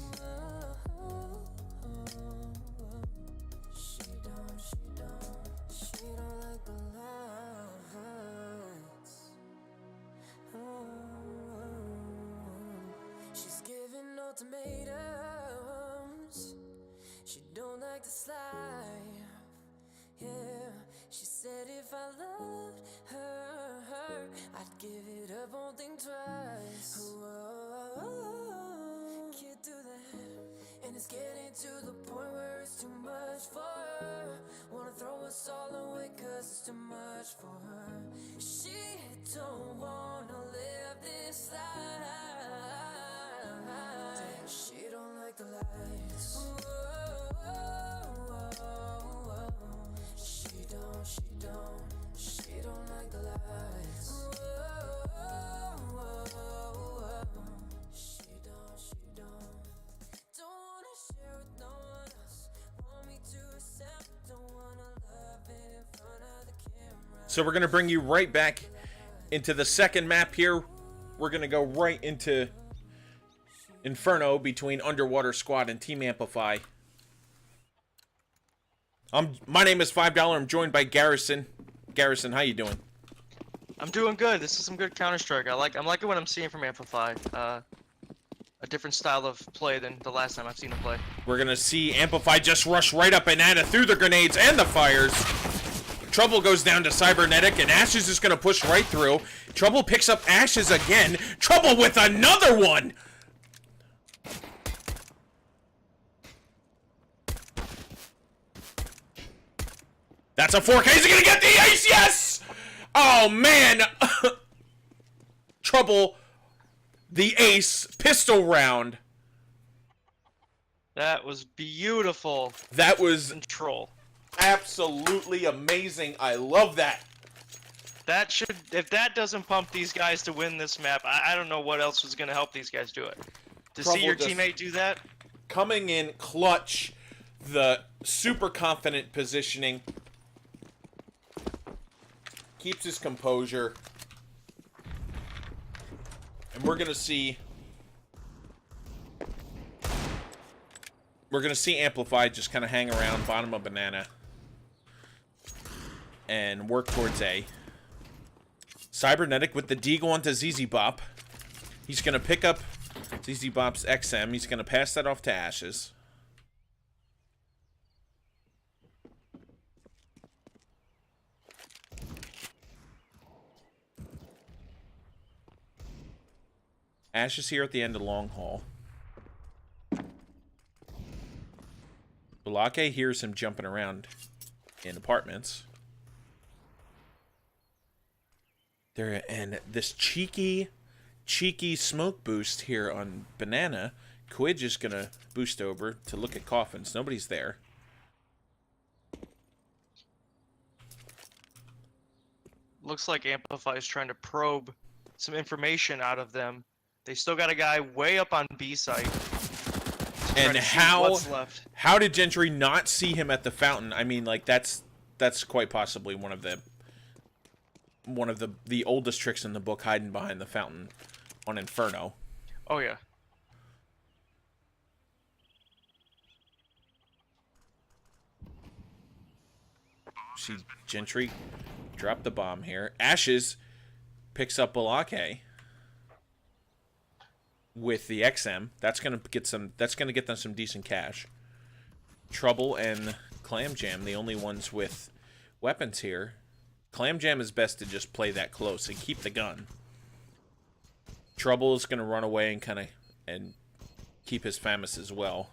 Speaker 5: She don't like the lights. She's giving ultimatums. She don't like the slide. Yeah, she said if I loved her, I'd give it up, won't think twice. Whoa, can't do that. And it's getting to the point where it's too much for her. Wanna throw us all away 'cause it's too much for her. She don't wanna live this life. She don't like the lights. She don't like the lights. She don't wanna share with no one else. Want me to accept, don't wanna love in front of the camera.
Speaker 3: So we're going to bring you right back into the second map here. We're going to go right into Inferno between Underwater Squad and Team Amplify. My name is $5. I'm joined by Garrison. Garrison, how you doing?
Speaker 4: I'm doing good. This is some good Counter-Strike. I'm liking what I'm seeing from Amplify. A different style of play than the last time I've seen him play.
Speaker 3: We're going to see Amplify just rush right up and at it through the grenades and the fires. Trouble goes down to Cybernetic, and Ashes is going to push right through. Trouble picks up Ashes again. Trouble with another one! That's a 4K. Is he going to get the ace? Yes! Oh, man. Trouble. The ace. Pistol round.
Speaker 4: That was beautiful.
Speaker 3: That was
Speaker 4: Control.
Speaker 3: absolutely amazing. I love that.
Speaker 4: That should, if that doesn't pump these guys to win this map, I don't know what else is going to help these guys do it. To
Speaker 3: Trouble
Speaker 4: see your
Speaker 3: just
Speaker 4: teammate do that?
Speaker 3: Coming in clutch. The super confident positioning. Keeps his composure. And we're going to see Amplify just kind of hang around bottom of banana and work towards A. Cybernetic with the deagle onto ZZ Bop. He's going to pick up ZZ Bop's XM. He's going to pass that off to Ashes. Ash is here at the end of long haul. Bulake hears him jumping around in apartments. There, and this cheeky smoke boost here on Banana. Quidge is gonna boost over to look at coffins. Nobody's there.
Speaker 4: Looks like Amplify is trying to probe some information out of them. They still got a guy way up on B site.
Speaker 3: And
Speaker 4: what's left.
Speaker 3: how did Gentry not see him at the fountain? I mean, like that's quite possibly one of the oldest tricks in the book, hiding behind the fountain on Inferno.
Speaker 4: Oh yeah.
Speaker 3: See Gentry drop the bomb here. Ashes picks up Bulake with the XM. That's gonna get them some decent cash. Trouble and Clam Jam, the only ones with weapons here. Clam Jam is best to just play that close and keep the gun. Trouble is gonna run away and keep his FAMAS as well.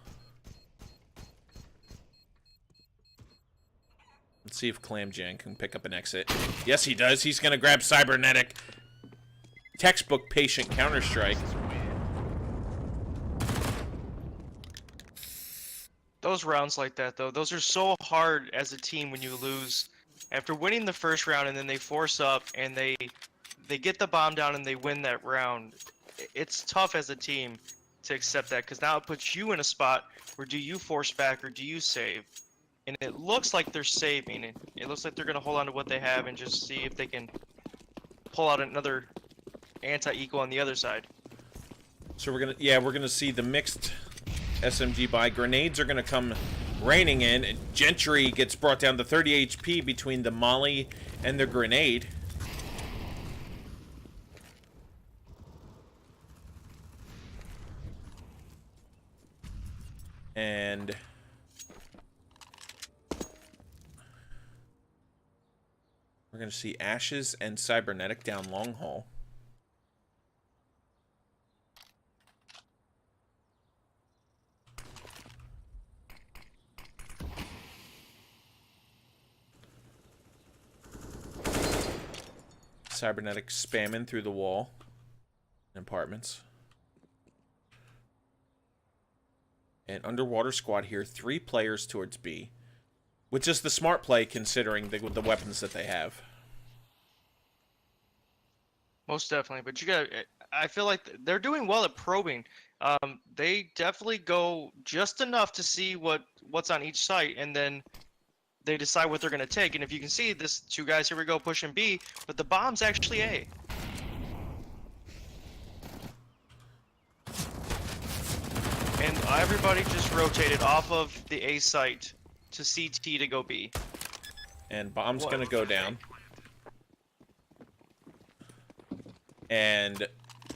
Speaker 3: Let's see if Clam Jam can pick up an exit. Yes, he does. He's gonna grab Cybernetic. Textbook patient Counter-Strike.
Speaker 4: Those rounds like that, though, those are so hard as a team when you lose. After winning the first round and then they force up and they get the bomb down and they win that round, it's tough as a team to accept that, because now it puts you in a spot where do you force back or do you save? And it looks like they're saving. It looks like they're going to hold on to what they have and just see if they can pull out another anti-equal on the other side.
Speaker 3: So we're gonna see the mixed SMG buy. Grenades are gonna come raining in. And Gentry gets brought down to 30 HP between the molly and the grenade. And we're gonna see Ashes and Cybernetic down long haul. Cybernetic spamming through the wall in apartments. And Underwater Squad here, 3 players towards B, which is the smart play considering the weapons that they have.
Speaker 4: Most definitely, but I feel like they're doing well at probing. They definitely go just enough to see what's on each site, and then they decide what they're going to take. And if you can see, this 2 guys, here we go, pushing B, but the bomb's actually A. And everybody just rotated off of the A site to CT to go B.
Speaker 3: And bomb's going to go down. And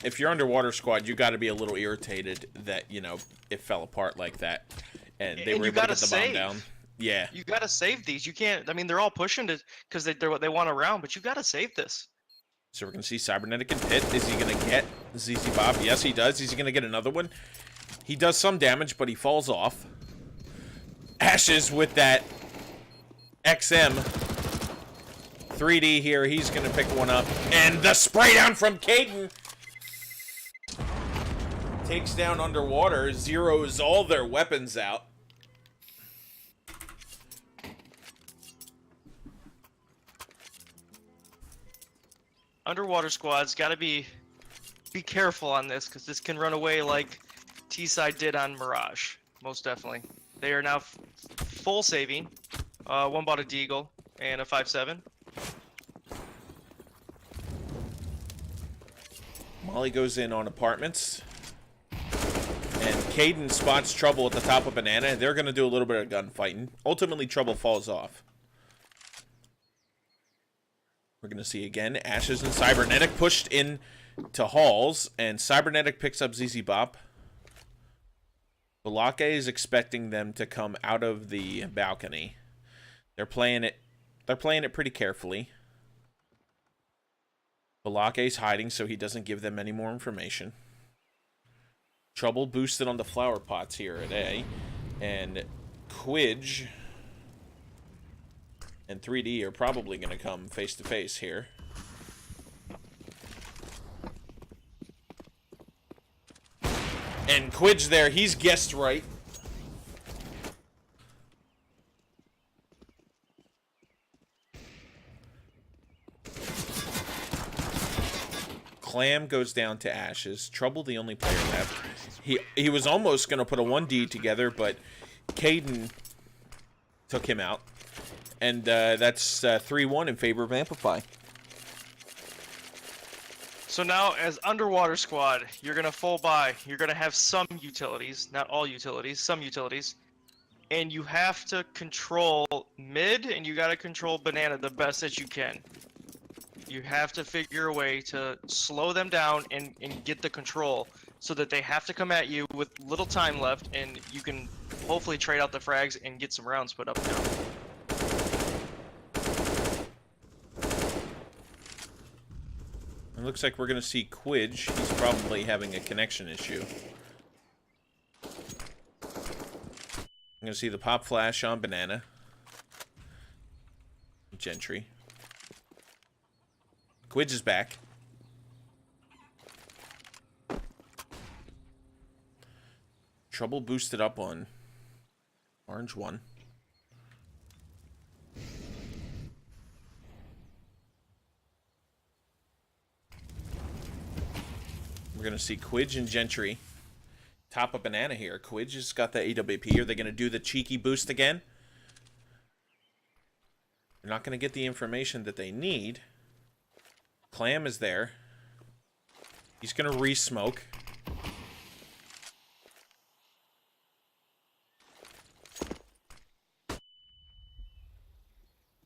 Speaker 3: if you're Underwater Squad, you got to be a little irritated that, you know, it fell apart like that. And they were able to get the bomb down. Yeah.
Speaker 4: You gotta save these. You can't. I mean, they're all pushing to because they want a round, but you gotta save this.
Speaker 3: So we're gonna see Cybernetic and Pit. Is he gonna get ZZ Bob? Yes, he does. Is he gonna get another one? He does some damage, but he falls off. Ashes with that XM 3D here. He's gonna pick one up, and the spray down from Caden takes down Underwater. Zeroes all their weapons out.
Speaker 4: Underwater Squad's got to be careful on this, because this can run away like T-Side did on Mirage. Most definitely. They are now full saving. One bought a Deagle and a 5.7.
Speaker 3: Molly goes in on apartments. And Caden spots Trouble at the top of Banana. They're going to do a little bit of gunfighting. Ultimately, Trouble falls off. We're going to see again Ashes and Cybernetic pushed in to Halls, and Cybernetic picks up ZZ Bop. Balake is expecting them to come out of the balcony. They're playing it pretty carefully. Balake's hiding so he doesn't give them any more information. Trouble boosted on the flower pots here at A. And Quidge and 3D are probably going to come face to face here. And Quidge there, he's guessed right. Clam goes down to Ashes. Trouble, the only player left. He was almost going to put a 1D together, but Caden took him out. And that's 3-1 in favor of Amplify.
Speaker 4: So now, as Underwater Squad, you're gonna full buy. You're gonna have some utilities, not all utilities, some utilities, and you have to control mid, and you gotta control banana the best that you can. You have to figure a way to slow them down and get the control, so that they have to come at you with little time left, and you can hopefully trade out the frags and get some rounds put up now.
Speaker 3: It looks like we're going to see Quidge. He's probably having a connection issue. I'm going to see the pop flash on Banana. Gentry. Quidge is back. Trouble boosted up on Orange 1. We're going to see Quidge and Gentry top a Banana here. Quidge has got the AWP. Are they going to do the cheeky boost again? They're not going to get the information that they need. Clam is there. He's going to re-smoke.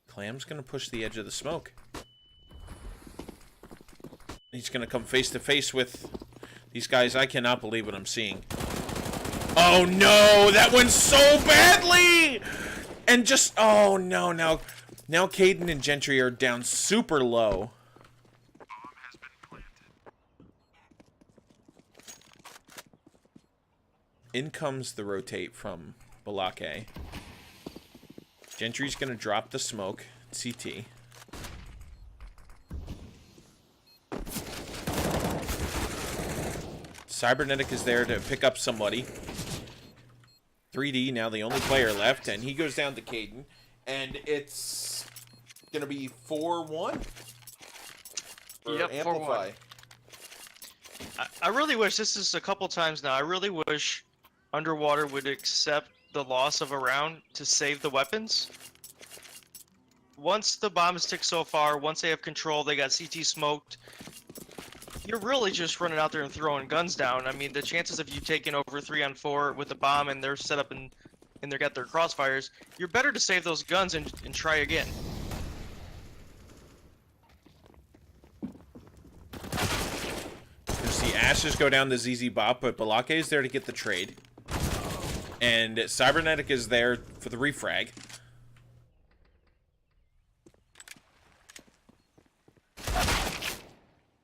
Speaker 3: Clam's going to push the edge of the smoke. He's going to come face to face with these guys. I cannot believe what I'm seeing. Oh no, that went so badly! And just, oh no, now Caden and Gentry are down super low. In comes the rotate from Balake. Gentry's going to drop the smoke. CT. Cybernetic is there to pick up somebody. 3D now the only player left, and he goes down to Caden, and it's gonna be 4-1 for
Speaker 4: Yep,
Speaker 3: Amplify.
Speaker 4: 4-1. I really wish, this is a couple times now, I really wish Underwater would accept the loss of a round to save the weapons. Once the bombs tick so far, once they have control, they got CT smoked, you're really just running out there and throwing guns down. I mean, the chances of you taking over 3-on-4 with a bomb and they're set up and they got their crossfires, you're better to save those guns and try again.
Speaker 3: You see Ashes go down to ZZ Bop, but Balake is there to get the trade. And Cybernetic is there for the refrag.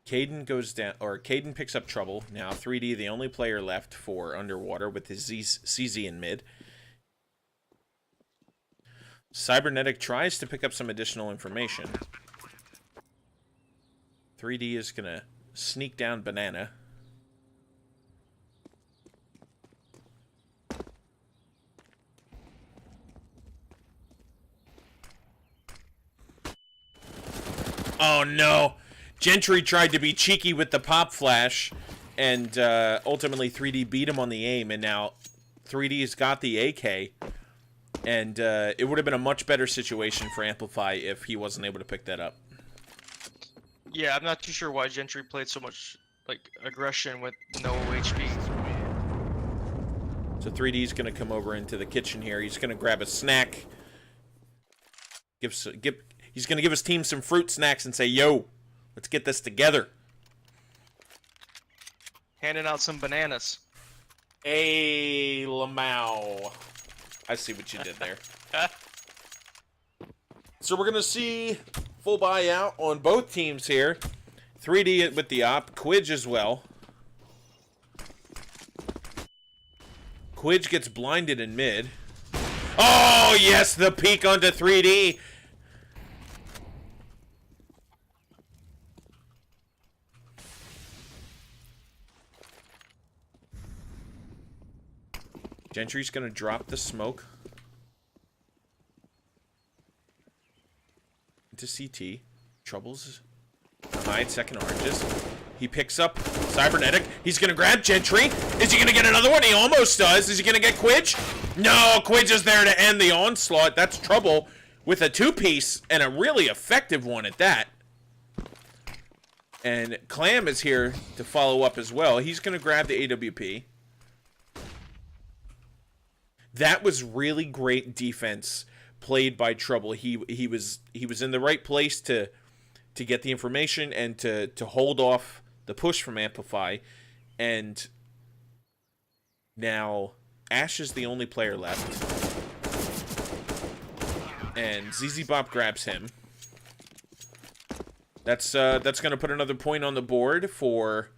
Speaker 3: Caden goes down, or Caden picks up Trouble. Now 3D, the only player left for Underwater with his CZ in mid. Cybernetic tries to pick up some additional information. 3D is going to sneak down Banana. Oh no! Gentry tried to be cheeky with the pop flash, and ultimately 3D beat him on the aim, and now 3D's got the AK, and it would have been a much better situation for Amplify if he wasn't able to pick that up.
Speaker 4: Yeah, I'm not too sure why Gentry played so much like aggression with no HP.
Speaker 3: So 3D's going to come over into the kitchen here. He's going to grab a snack. He's going to give his team some fruit snacks and say, yo, let's get this together.
Speaker 4: handing out some bananas.
Speaker 3: Hey, Lamau. I see what you did there. So we're going to see full buyout on both teams here. 3D with the op. Quidge as well. Quidge gets blinded in mid. Oh, yes, the peek onto 3D. Gentry's going to drop the smoke into CT. Troubles behind second oranges. He picks up Cybernetic. He's going to grab Gentry. Is he going to get another one? He almost does. Is he going to get Quidge? No, Quidge is there to end the onslaught. That's Trouble with a two-piece and a really effective one at that. And Clam is here to follow up as well. He's going to grab the AWP. That was really great defense played by Trouble. He was in the right place to get the information and to hold off the push from Amplify. And now Ash is the only player left. And ZZ Bop grabs him. That's going to put another point on the board for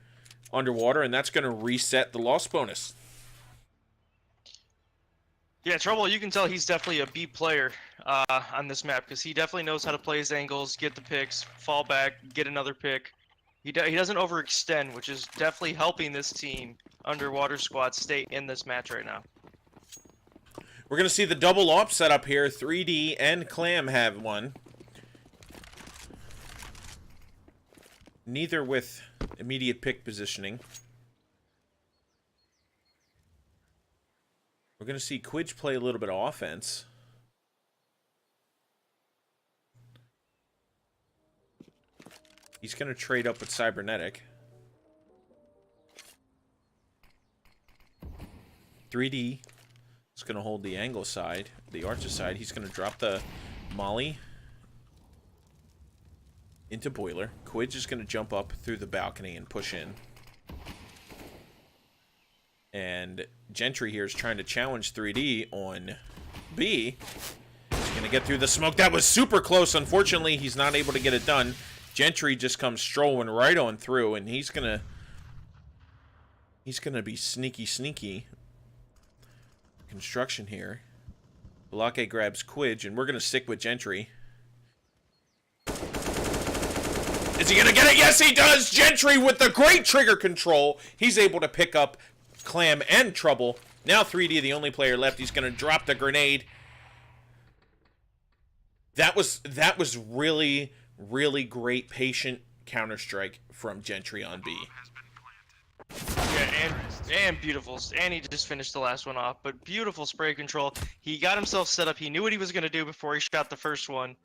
Speaker 3: Underwater, and that's going to reset the loss bonus.
Speaker 4: Yeah, Trouble, you can tell he's definitely a B player on this map because he definitely knows how to play his angles, get the picks, fall back, get another pick. He doesn't overextend, which is definitely helping this team, Underwater Squad, stay in this match right now.
Speaker 3: We're going to see the double op setup here. 3D and Clam have one. Neither with immediate pick positioning. We're going to see Quidge play a little bit of offense. He's going to trade up with Cybernetic. 3D is going to hold the angle side, the Archer side. He's going to drop the Molly into Boiler. Quidge is going to jump up through the balcony and push in. And Gentry here is trying to challenge 3D on B. He's going to get through the smoke. That was super close. Unfortunately, he's not able to get it done. Gentry just comes strolling right on through, and he's going to be sneaky. Construction here. Balake grabs Quidge, and we're going to stick with Gentry. Is he going to get it? Yes, he does! Gentry with the great trigger control. He's able to pick up Clam and Trouble. Now 3D, the only player left. He's going to drop the grenade. That was really, really great patient Counter-Strike from Gentry on B.
Speaker 4: Yeah, and beautiful. And he just finished the last one off. But beautiful spray control. He got himself set up. He knew what he was going to do before he shot the first one.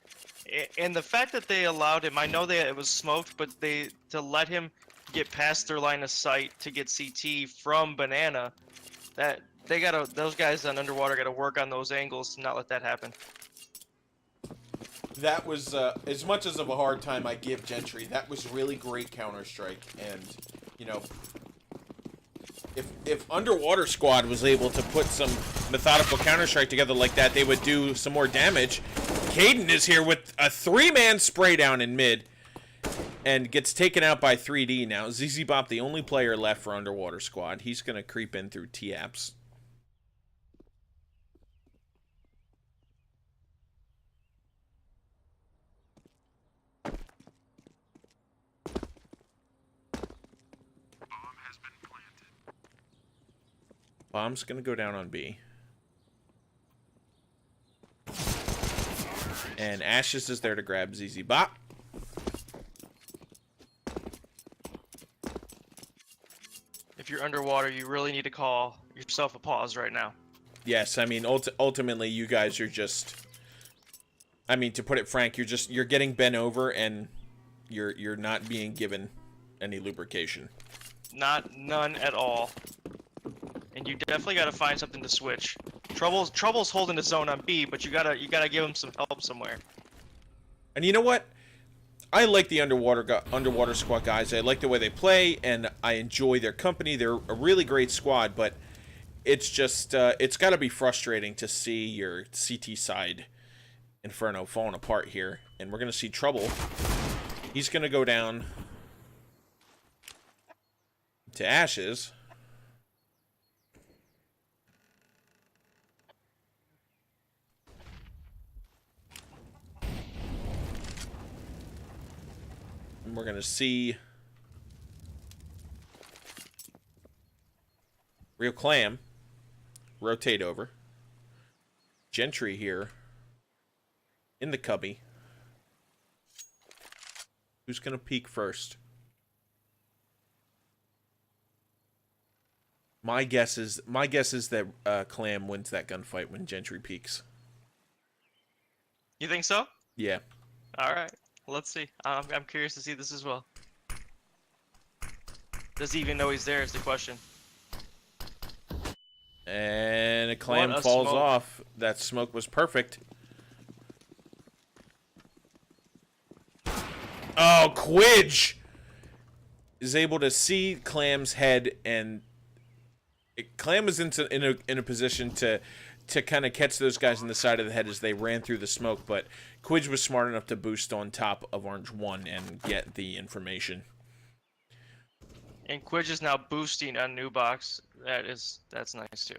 Speaker 4: And the fact that they allowed him, I know that it was smoked, but to let him get past their line of sight to get CT from Banana, that those guys on Underwater gotta work on those angles to not let that happen.
Speaker 3: That was as much as of a hard time I give Gentry. That was really great Counter-Strike, and you know, if Underwater Squad was able to put some methodical Counter-Strike together like that, they would do some more damage. Caden is here with a 3-man spray down in mid and gets taken out by 3D now. ZZ Bop, the only player left for Underwater Squad. He's going to creep in through T-Apps. Bomb's going to go down on B. And Ashes is there to grab ZZ Bop.
Speaker 4: If you're Underwater, you really need to call yourself a pause right now.
Speaker 3: Yes, I mean, ultimately, you guys are just... I mean, to put it frank, you're getting bent over, and you're not being given any lubrication.
Speaker 4: None at all. And you definitely got to find something to switch. Trouble's holding the zone on B, but you gotta give him some help somewhere.
Speaker 3: And you know what? I like the Underwater Squad guys. I like the way they play, and I enjoy their company. They're a really great squad, but it's just it's got to be frustrating to see your CT side Inferno falling apart here. And we're gonna see Trouble. He's gonna go down to Ashes. And we're going to see Real Clam rotate over. Gentry here in the cubby. Who's going to peek first? My guess is that Clam wins that gunfight when Gentry peeks.
Speaker 4: You think so?
Speaker 3: Yeah.
Speaker 4: All right. Let's see. I'm curious to see this as well. Does he even know he's there is the question.
Speaker 3: And a Clam
Speaker 4: What a
Speaker 3: falls
Speaker 4: smoke.
Speaker 3: off. That smoke was perfect. Oh, Quidge is able to see Clam's head, and Clam was in a position to kind of catch those guys in the side of the head as they ran through the smoke, but Quidge was smart enough to boost on top of Orange 1 and get the information.
Speaker 4: And Quidge is now boosting on new box. That's nice too.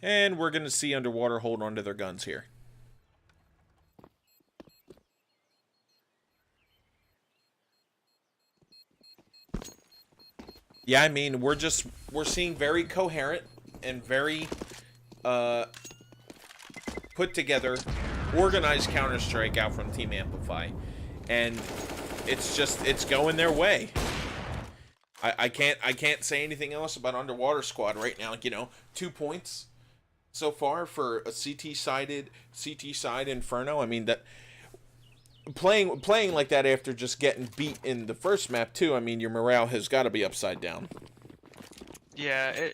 Speaker 3: And we're going to see Underwater hold on to their guns here. Yeah, I mean, we're seeing very coherent and very put together, organized Counter-Strike out from Team Amplify. And it's going their way. I can't say anything else about Underwater Squad right now. You know, 2 points so far for a CT side Inferno. I mean, that playing like that after just getting beat in the first map too. I mean, your morale has got to be upside down.
Speaker 4: Yeah,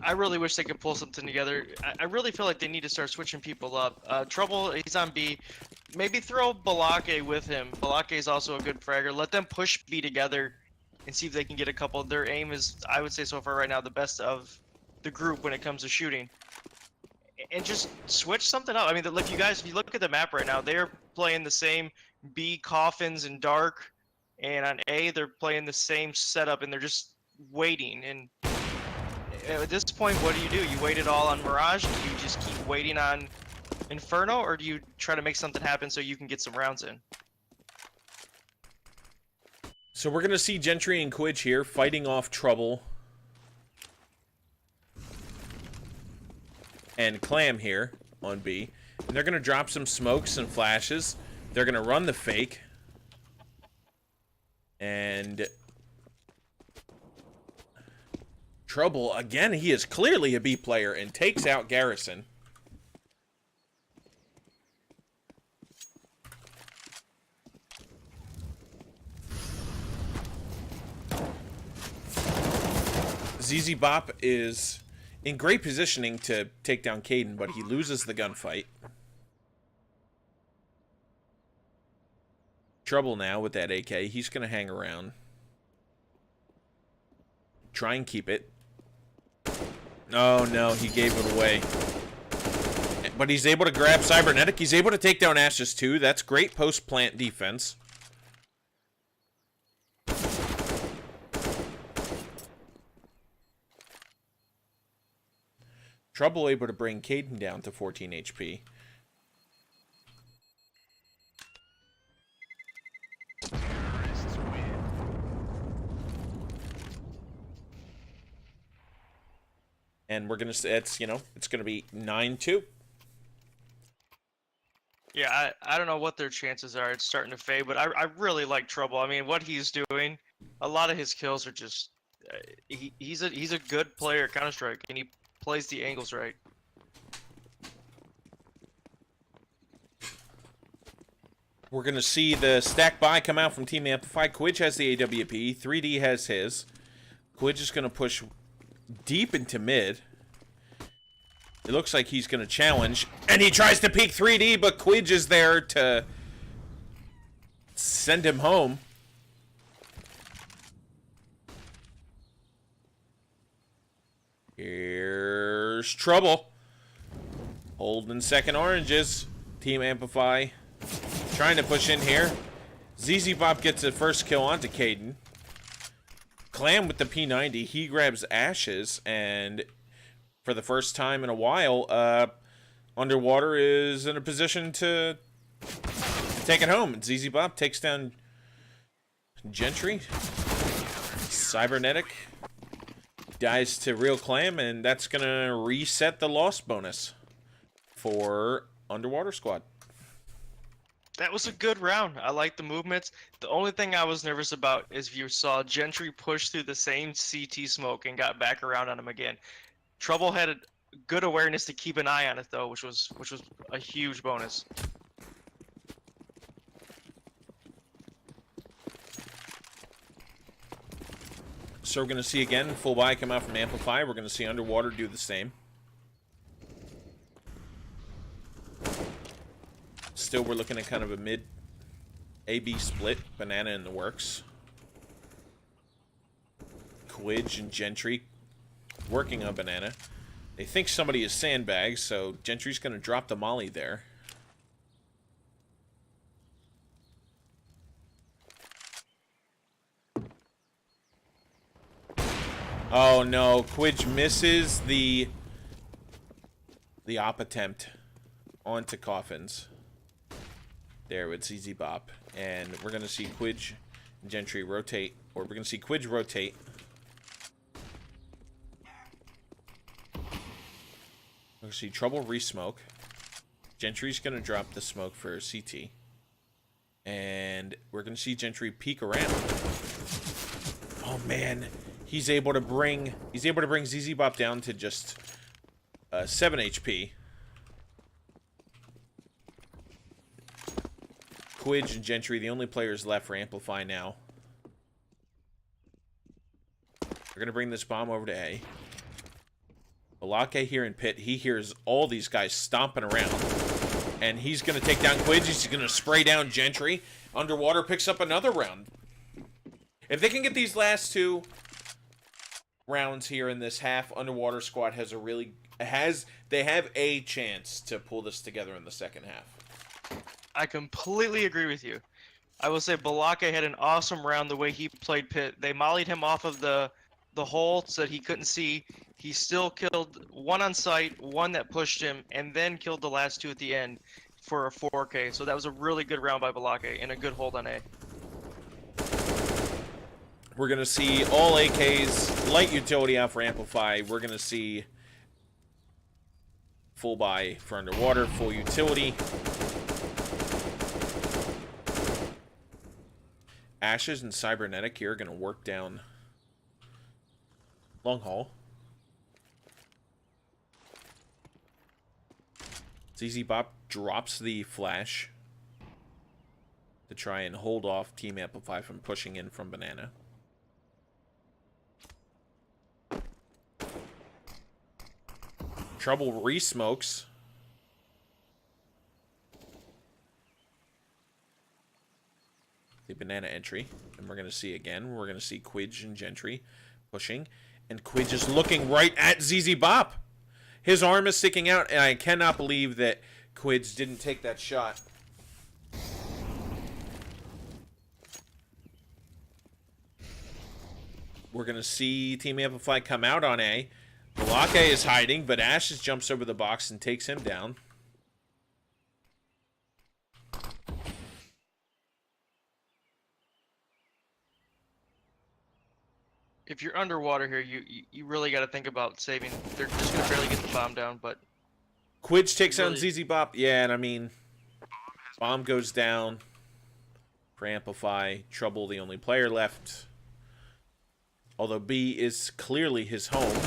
Speaker 4: I really wish they could pull something together. I really feel like they need to start switching people up. Trouble, he's on B. Maybe throw Balake with him. Balake is also a good fragger. Let them push B together and see if they can get a couple. Their aim is, I would say so far right now, the best of the group when it comes to shooting. And just switch something up. I mean, like you guys, if you look at the map right now, they're playing the same B coffins and dark, and on A they're playing the same setup, and they're just waiting. And at this point, what do? You wait it all on Mirage? Do you just keep waiting on Inferno, or do you try to make something happen so you can get some rounds in?
Speaker 3: So we're gonna see Gentry and Quidge here fighting off Trouble and Clam here on B. And they're going to drop some smokes and flashes. They're going to run the fake. And Trouble, again, he is clearly a B player and takes out Garrison. ZZ Bop is in great positioning to take down Caden, but he loses the gunfight. Trouble now with that AK. He's going to hang around. Try and keep it. Oh, no. He gave it away. But he's able to grab Cybernetic. He's able to take down Ashes, too. That's great post-plant defense. Trouble able to bring Caden down to 14 HP. And we're going to say it's going to be 9-2.
Speaker 4: Yeah, I don't know what their chances are. It's starting to fade, but I really like Trouble. I mean, what he's doing, a lot of his kills are just he's a good player at Counter-Strike, and he plays the angles right.
Speaker 3: We're going to see the stack buy come out from Team Amplify. Quidge has the AWP. 3D has his. Quidge is going to push deep into mid. It looks like he's going to challenge. And he tries to peek 3D, but Quidge is there to send him home. Here's trouble. Holding second oranges. Team Amplify trying to push in here. ZZ Bop gets the first kill onto Caden. Clam with the P90. He grabs Ashes, and for the first time in a while, Underwater is in a position to take it home. And ZZ Bop takes down Gentry. Cybernetic dies to Real Clam, and that's going to reset the loss bonus for Underwater Squad.
Speaker 4: That was a good round. I like the movements. The only thing I was nervous about is if you saw Gentry push through the same CT smoke and got back around on him again. Trouble had a good awareness to keep an eye on it though, which was a huge bonus.
Speaker 3: So we're going to see again full buy come out from Amplify. We're going to see Underwater do the same. Still, we're looking at kind of a mid A-B split. Banana in the works. Quidge and Gentry working on Banana. They think somebody is sandbagged, so Gentry's going to drop the molly there. Oh no, Quidge misses the op attempt onto Coffins. There with ZZ Bop. And we're going to see Quidge and Gentry rotate. Or we're going to see Quidge rotate. We're going to see Trouble re-smoke. Gentry's going to drop the smoke for CT. And we're going to see Gentry peek around. Oh man, he's able to bring ZZ Bop down to just 7 HP. Quidge and Gentry, the only players left for Amplify now. We're going to bring this bomb over to A. Balake here in pit. He hears all these guys stomping around. And he's going to take down Quidge. He's going to spray down Gentry. Underwater picks up another round. If they can get these last two rounds here in this half, Underwater Squad has a really... They have a chance to pull this together in the second half.
Speaker 4: I completely agree with you. I will say Balake had an awesome round the way he played pit. They mollied him off of the hole so that he couldn't see. He still killed one on site, one that pushed him, and then killed the last two at the end for a 4K. So that was a really good round by Balake and a good hold on A.
Speaker 3: We're going to see all AKs, light utility out for Amplify. We're going to see full buy for Underwater, full utility. Ashes and Cybernetic here are going to work down long haul. ZZ Bop drops the flash to try and hold off Team Amplify from pushing in from Banana. Trouble re-smokes. The Banana entry. And we're going to see again. We're going to see Quidge and Gentry pushing. And Quidge is looking right at ZZ Bop. His arm is sticking out, and I cannot believe that Quidge didn't take that shot. We're going to see Team Amplify come out on A. Balake is hiding, but Ashes jumps over the box and takes him down.
Speaker 4: If you're underwater here, you really got to think about saving. They're just going to barely get the bomb down, but...
Speaker 3: Quidge takes down
Speaker 4: Really?
Speaker 3: ZZ Bop. Yeah, and I mean, bomb goes down for Amplify. Trouble, the only player left. Although B is clearly his home.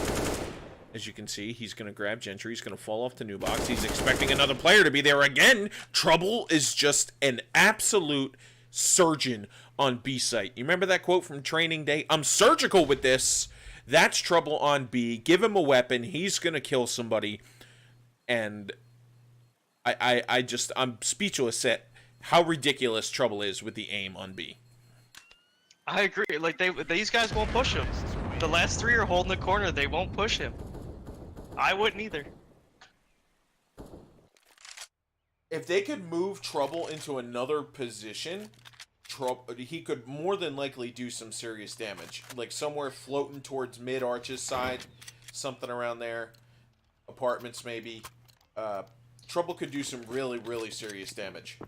Speaker 3: As you can see, he's going to grab Gentry. He's going to fall off the new box. He's expecting another player to be there again. Trouble is just an absolute surgeon on B site. You remember that quote from Training Day? I'm surgical with this. That's Trouble on B. Give him a weapon. He's going to kill somebody. And I'm speechless at how ridiculous Trouble is with the aim on B.
Speaker 4: I agree. Like these guys won't push him. The last three are holding the corner. They won't push him. I wouldn't either.
Speaker 3: If they could move Trouble into another position, he could more than likely do some serious damage. Like somewhere floating towards mid arches side, something around there. Apartments maybe. Trouble could do some really, really serious damage.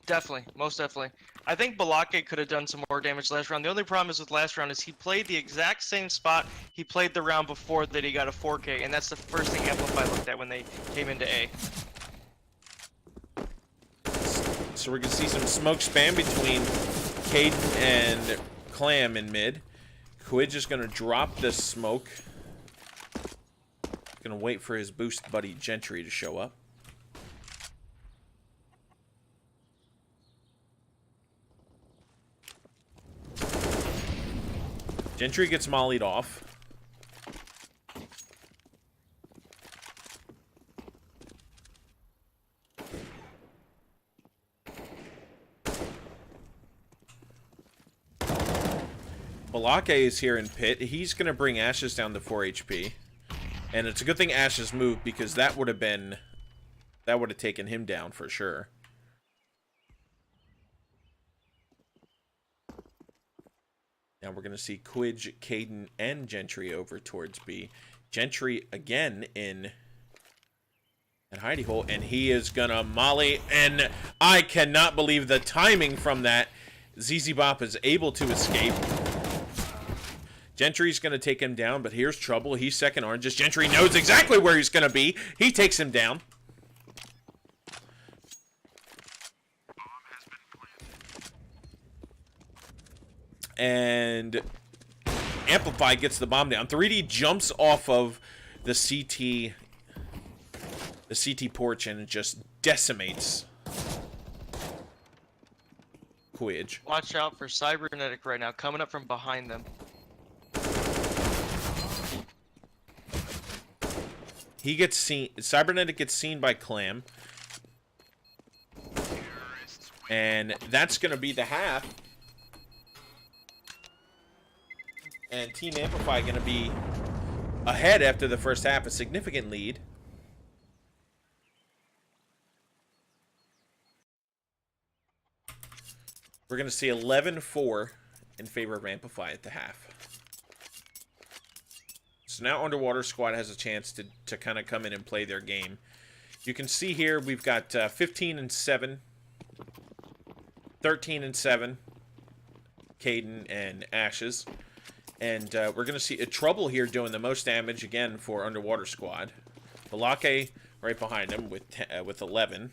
Speaker 4: Definitely, most definitely. I think Balake could have done some more damage last round. The only problem is with last round is he played the exact same spot he played the round before that he got a 4K, and that's the first thing Amplify looked at when they came into A.
Speaker 3: So we're going to see some smoke spam between Caden and Clam in mid. Quidge is going to drop this smoke. Going to wait for his boost buddy Gentry to show up. Gentry gets mollied off. Balake is here in pit. He's going to bring Ashes down to 4 HP. And it's a good thing Ashes moved because that would have taken him down for sure. Now we're going to see Quidge, Caden, and Gentry over towards B. Gentry again in at hidey hole, and he is going to molly, and I cannot believe the timing from that. ZZ Bop is able to escape. Gentry's going to take him down, but here's Trouble. He's second oranges. Gentry knows exactly where he's going to be. He takes him down. And Amplify gets the bomb down. 3D jumps off of the CT porch and just decimates Quidge.
Speaker 4: Watch out for Cybernetic right now, coming up from behind them.
Speaker 3: He gets seen. Cybernetic gets seen by Clam. And that's going to be the half. And Team Amplify going to be ahead after the first half, a significant lead. We're going to see 11-4 in favor of Amplify at the half. So now Underwater Squad has a chance to kind of come in and play their game. You can see here we've got 15-7, 13-7, Caden and Ashes. And we're going to see a Trouble here doing the most damage again for Underwater Squad. Balake right behind him with 11.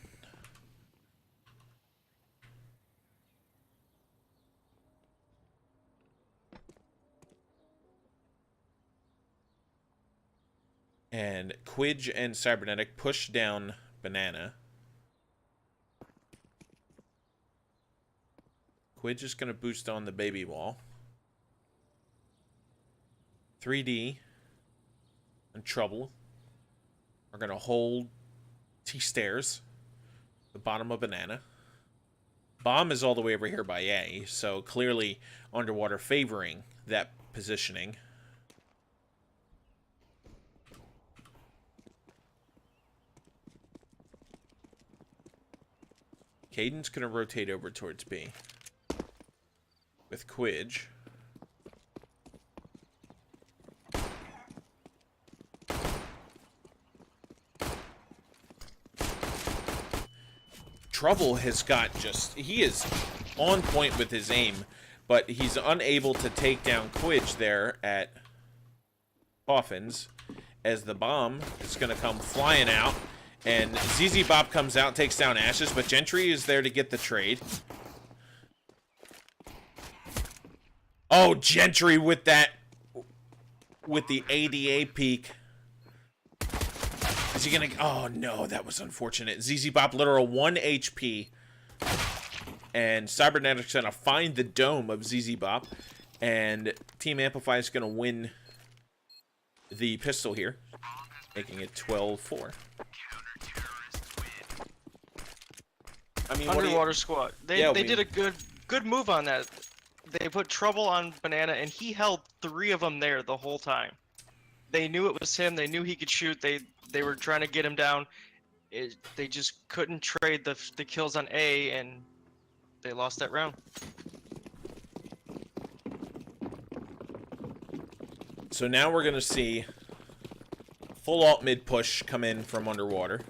Speaker 3: And Quidge and Cybernetic push down Banana. Quidge is going to boost on the baby wall. 3D and Trouble are going to hold T-stairs, the bottom of Banana. Bomb is all the way over here by A, so clearly Underwater favoring that positioning. Caden's going to rotate over towards B with Quidge. Trouble has got he is on point with his aim, but he's unable to take down Quidge there at Coffins as the bomb is going to come flying out. And ZZ Bop comes out, takes down Ashes, but Gentry is there to get the trade. Oh, Gentry with the ADA peak. Is he gonna... Oh, no, that was unfortunate. ZZ Bop, literal 1 HP. And Cybernetic's gonna find the dome of ZZ Bop. And Team Amplify is gonna win the pistol here. making it 12-4. I mean, what do you-
Speaker 4: Underwater Squad. They
Speaker 3: Yeah,
Speaker 4: did a good move on that. They put trouble on Banana, and he held 3 of them there the whole time. They knew it was him. They knew he could shoot. They were trying to get him down. They just couldn't trade the kills on A, and they lost that round.
Speaker 3: So now we're gonna see full alt mid push come in from underwater.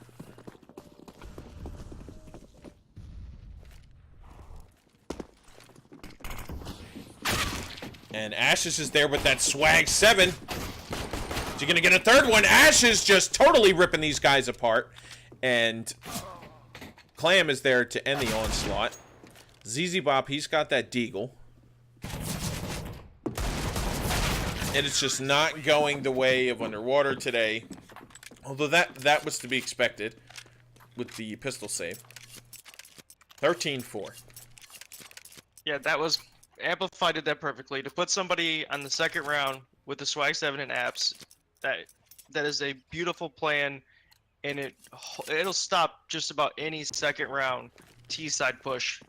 Speaker 3: And Ashes is there with that swag 7. Is he gonna get a third one? Ashes just totally ripping these guys apart. And Clam is there to end the onslaught. ZZ Bop, he's got that deagle. And it's just not going the way of Underwater today. Although that was to be expected with the pistol save. 13-4.
Speaker 4: Yeah, that was Amplify did that perfectly. To put somebody on the second round with the swag 7 and apps, that is a beautiful plan, and it'll stop just about any second round T side push.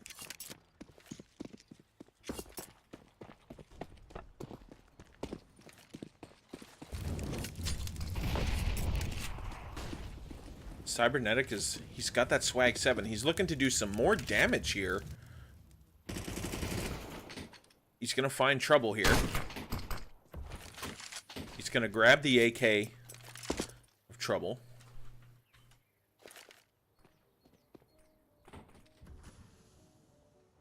Speaker 3: Cybernetic he's got that swag 7. He's looking to do some more damage here. He's gonna find trouble here. He's gonna grab the AK of trouble.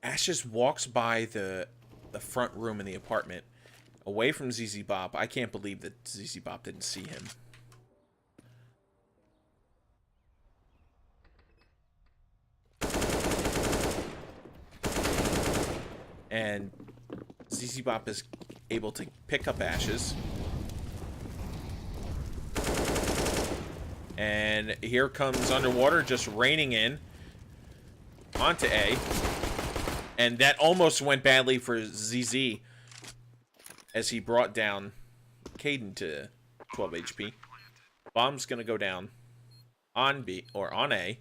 Speaker 3: Ashes walks by the front room in the apartment, away from ZZ Bop. I can't believe that ZZ Bop didn't see him. And ZZ Bop is able to pick up Ashes. And here comes Underwater just raining in onto A. And that almost went badly for ZZ as he brought down Caden to 12 HP. Bomb's going to go down on B, or on A.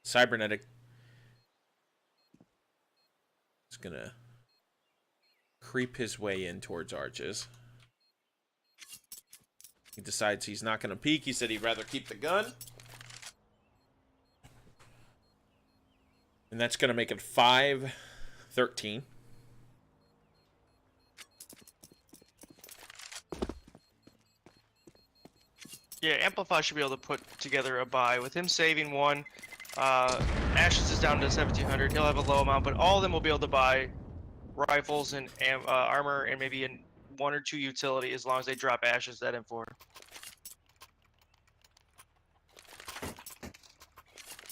Speaker 3: Cybernetic is going to creep his way in towards Arches. He decides he's not going to peek. He said he'd rather keep the gun. And that's going to make it 5-13.
Speaker 4: Yeah, Amplify should be able to put together a buy. With him saving 1, Ashes is down to 1700. He'll have a low amount, but all of them will be able to buy rifles and armor and maybe 1 or 2 utility as long as they drop Ashes that M4.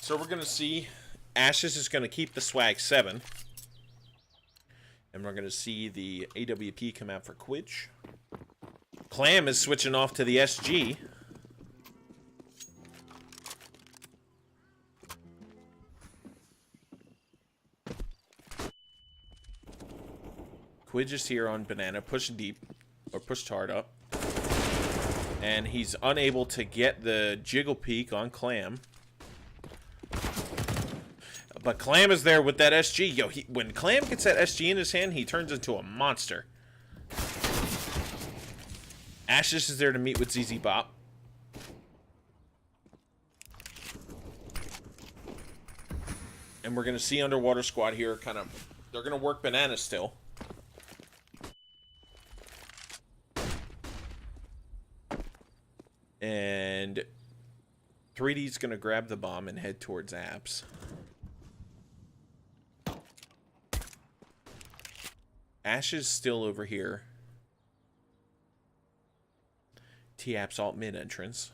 Speaker 3: So we're going to see Ashes is going to keep the swag 7. And we're going to see the AWP come out for Quidge. Clam is switching off to the SG. Quidge is here on Banana, push deep, or push hard up. And he's unable to get the jiggle peek on Clam. But Clam is there with that SG. Yo, when Clam gets that SG in his hand, he turns into a monster. Ashes is there to meet with ZZ Bop. And we're going to see Underwater Squad here kind of... They're going to work Banana still. And 3D's going to grab the bomb and head towards Apps. Ash is still over here. T-Apps alt mid entrance.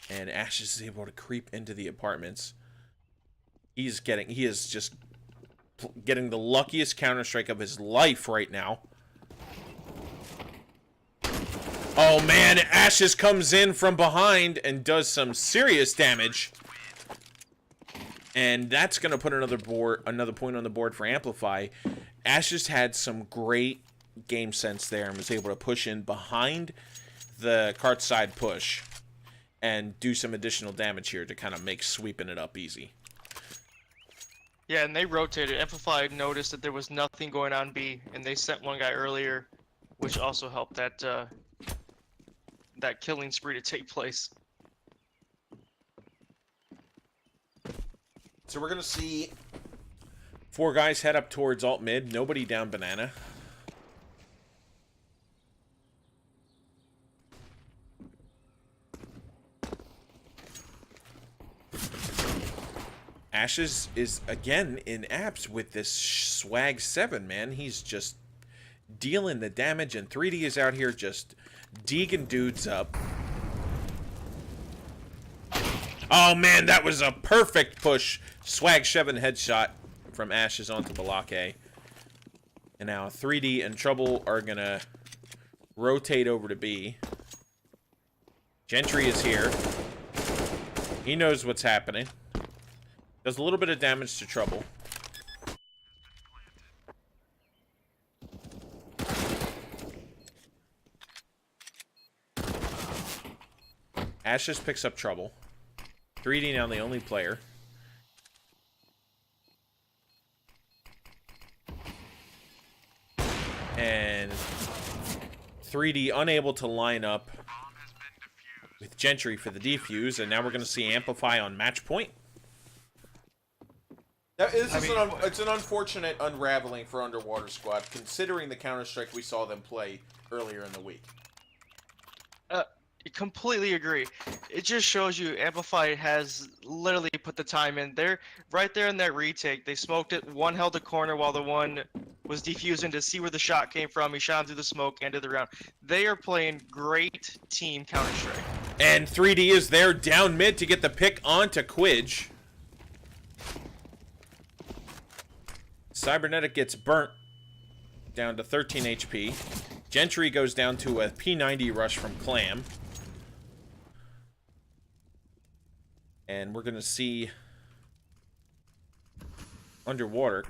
Speaker 3: And Ash is able to creep into the apartments. He is just getting the luckiest Counter-Strike of his life right now. Oh man, Ashes comes in from behind and does some serious damage. And that's going to put another point on the board for Amplify. Ash just had some great game sense there and was able to push in behind the cart side push and do some additional damage here to kind of make sweeping it up easy.
Speaker 4: Yeah, and they rotated. Amplify noticed that there was nothing going on B, and they sent one guy earlier, which also helped that that killing spree to take place.
Speaker 3: So we're going to see 4 guys head up towards alt mid. Nobody down banana. Ashes is again in apps with this swag 7, man. He's just dealing the damage, and 3D is out here just deeking dudes up. Oh man, that was a perfect push. Swag 7 headshot from Ashes onto block A. And now 3D and Trouble are gonna rotate over to B. Gentry is here. He knows what's happening. Does a little bit of damage to Trouble. Ashes picks up Trouble. 3D now the only player. And 3D unable to line up with Gentry for the defuse, and now we're going to see Amplify on match point. It's an unfortunate unraveling for Underwater Squad, considering the Counter-Strike we saw them play earlier in the week.
Speaker 4: Completely agree. It just shows you Amplify has literally put the time in. They're right there in that retake. They smoked it. One held the corner while the one was defusing to see where the shot came from. He shot him through the smoke, ended the round. They are playing great team Counter-Strike.
Speaker 3: And 3D is there down mid to get the pick onto Quidge. Cybernetic gets burnt down to 13 HP. Gentry goes down to a P90 rush from Clam. And we're going to see Underwater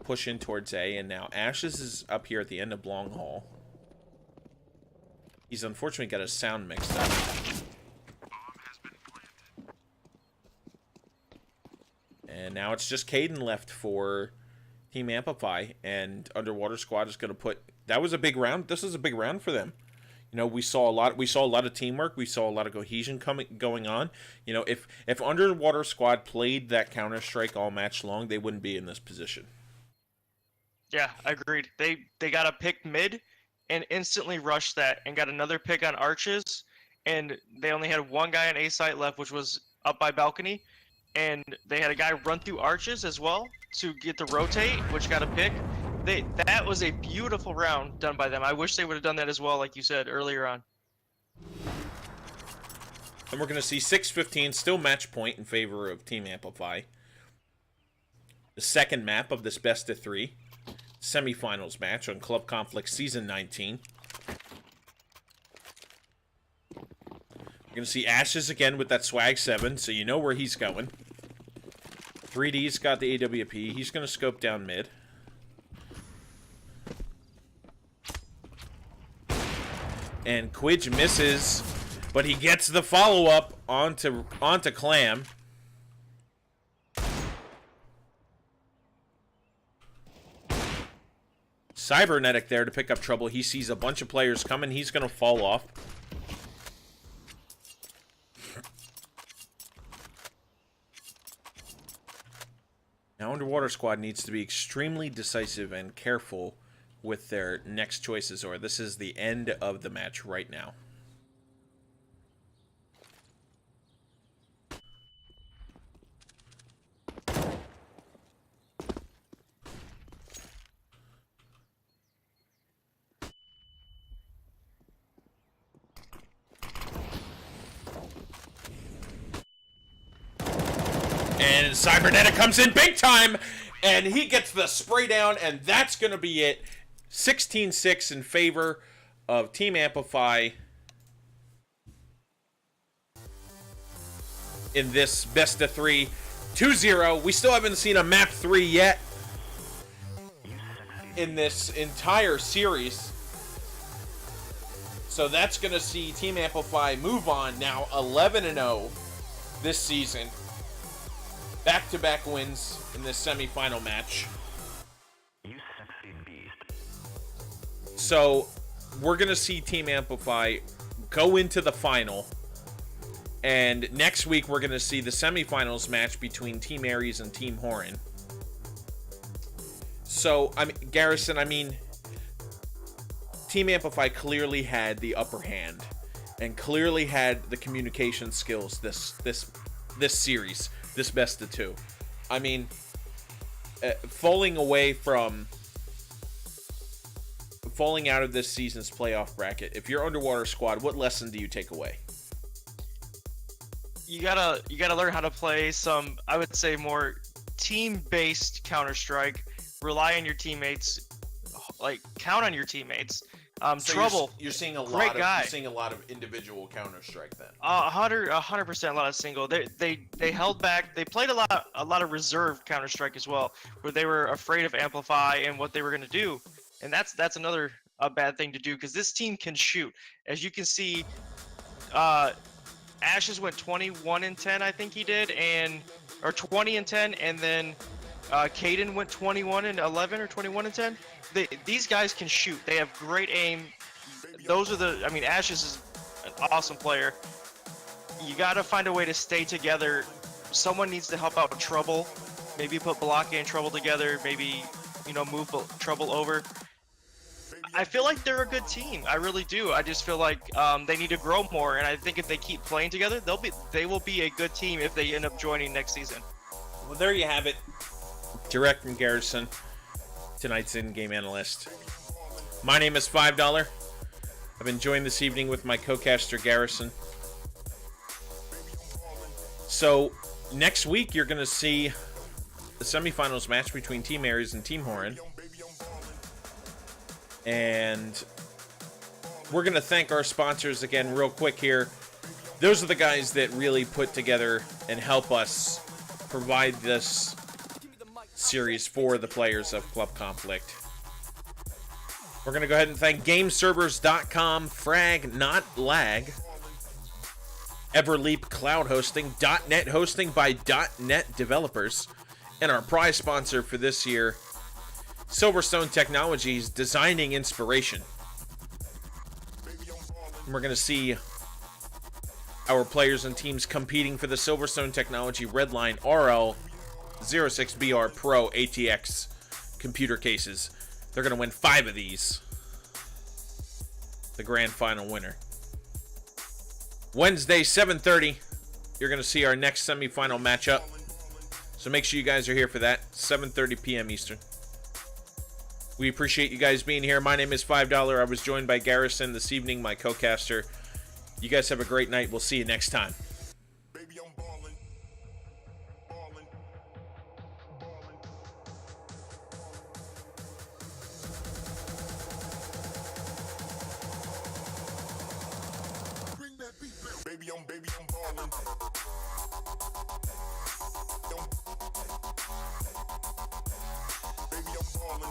Speaker 3: push in towards A. And now Ashes is up here at the end of Long Hall. He's unfortunately got his sound mixed up. And now it's just Caden left for Team Amplify, and Underwater Squad is going to put. That was a big round. This is a big round for them. You know, we saw a lot of teamwork. We saw a lot of cohesion going on. You know, if Underwater Squad played that Counter-Strike all match long, they wouldn't be in this position.
Speaker 4: Yeah, agreed. They got a pick mid and instantly rushed that and got another pick on arches, and they only had one guy on A site left, which was up by balcony, and they had a guy run through arches as well to get the rotate, which got a pick. That was a beautiful round done by them. I wish they would have done that as well, like you said earlier on.
Speaker 3: And we're going to see 6-15, still match point in favor of Team Amplify. The second map of this best of 3 semifinals match on Club Conflict Season 19. We're going to see Ashes again with that swag 7, so you know where he's going. 3D's got the AWP. He's going to scope down mid. And Quidge misses, but he gets the follow-up onto Clam. Cybernetic there to pick up Trouble. He sees a bunch of players coming. He's going to fall off. Now Underwater Squad needs to be extremely decisive and careful with their next choices, or this is the end of the match right now. And Cybernetic comes in big time, and he gets the spray down, and that's going to be it. 16-6 in favor of Team Amplify. in this best of 3 2-0. We still haven't seen a map 3 yet in this entire series. So that's going to see Team Amplify move on now 11-0 this season. Back-to-back wins in this semifinal match. So we're going to see Team Amplify go into the final. And next week we're going to see the semifinals match between Team Aries and Team Horan. So, Garrison, Team Amplify clearly had the upper hand and clearly had the communication skills this series, this best of 2. Falling out of this season's playoff bracket, if you're Underwater Squad, what lesson do you take away?
Speaker 4: You gotta learn how to play some, I would say, more team-based Counter-Strike. Rely on your teammates, count on your teammates.
Speaker 3: So
Speaker 4: Trouble.
Speaker 3: You're seeing a
Speaker 4: Great
Speaker 3: lot
Speaker 4: guy.
Speaker 3: You're seeing a lot of individual Counter-Strike then.
Speaker 4: 100%, a lot of single. They held back. They played a lot of reserve Counter-Strike as well, where they were afraid of Amplify and what they were going to do, and that's another bad thing to do, because this team can shoot. As you can see, Ashes went 21-10, I think he did, or 20-10, and then Caden went 21-11 or 21-10. These guys can shoot. They have great aim. Ashes is an awesome player. You got to find a way to stay together. Someone needs to help out Trouble. Maybe put Blocky and Trouble together. Maybe, move Trouble over. I feel like they're a good team. I really do. I just feel like they need to grow more, and I think if they keep playing together, they will be a good team if they end up joining next season.
Speaker 3: Well, there you have it. Direct from Garrison, tonight's in-game analyst. My name is $5. I've been joined this evening with my co-caster Garrison. So next week you're going to see the semifinals match between Team Aries and Team Horan. And we're going to thank our sponsors again real quick here. Those are the guys that really put together and help us provide this series for the players of Club Conflict. We're going to go ahead and thank GameServers.com, Frag Not Lag, Everleap Cloud Hosting, .NET Hosting by .NET Developers, and our prize sponsor for this year, Silverstone Technologies, Designing Inspiration. And we're going to see our players and teams competing for the Silverstone Technology Redline RL06BR Pro ATX computer cases. They're going to win 5 of these. The grand final winner. Wednesday, 7:30, you're going to see our next semifinal matchup. So make sure you guys are here for that. 7:30 p.m. Eastern. We appreciate you guys being here. My name is $5. I was joined by Garrison this evening, my co-caster. You guys have a great night. We'll see you next time.
Speaker 1: Baby, I'm ballin', ballin', ballin'. Bring that beat back. Baby, I'm ballin'. Baby, I'm ballin'. Baby, I'm ballin'.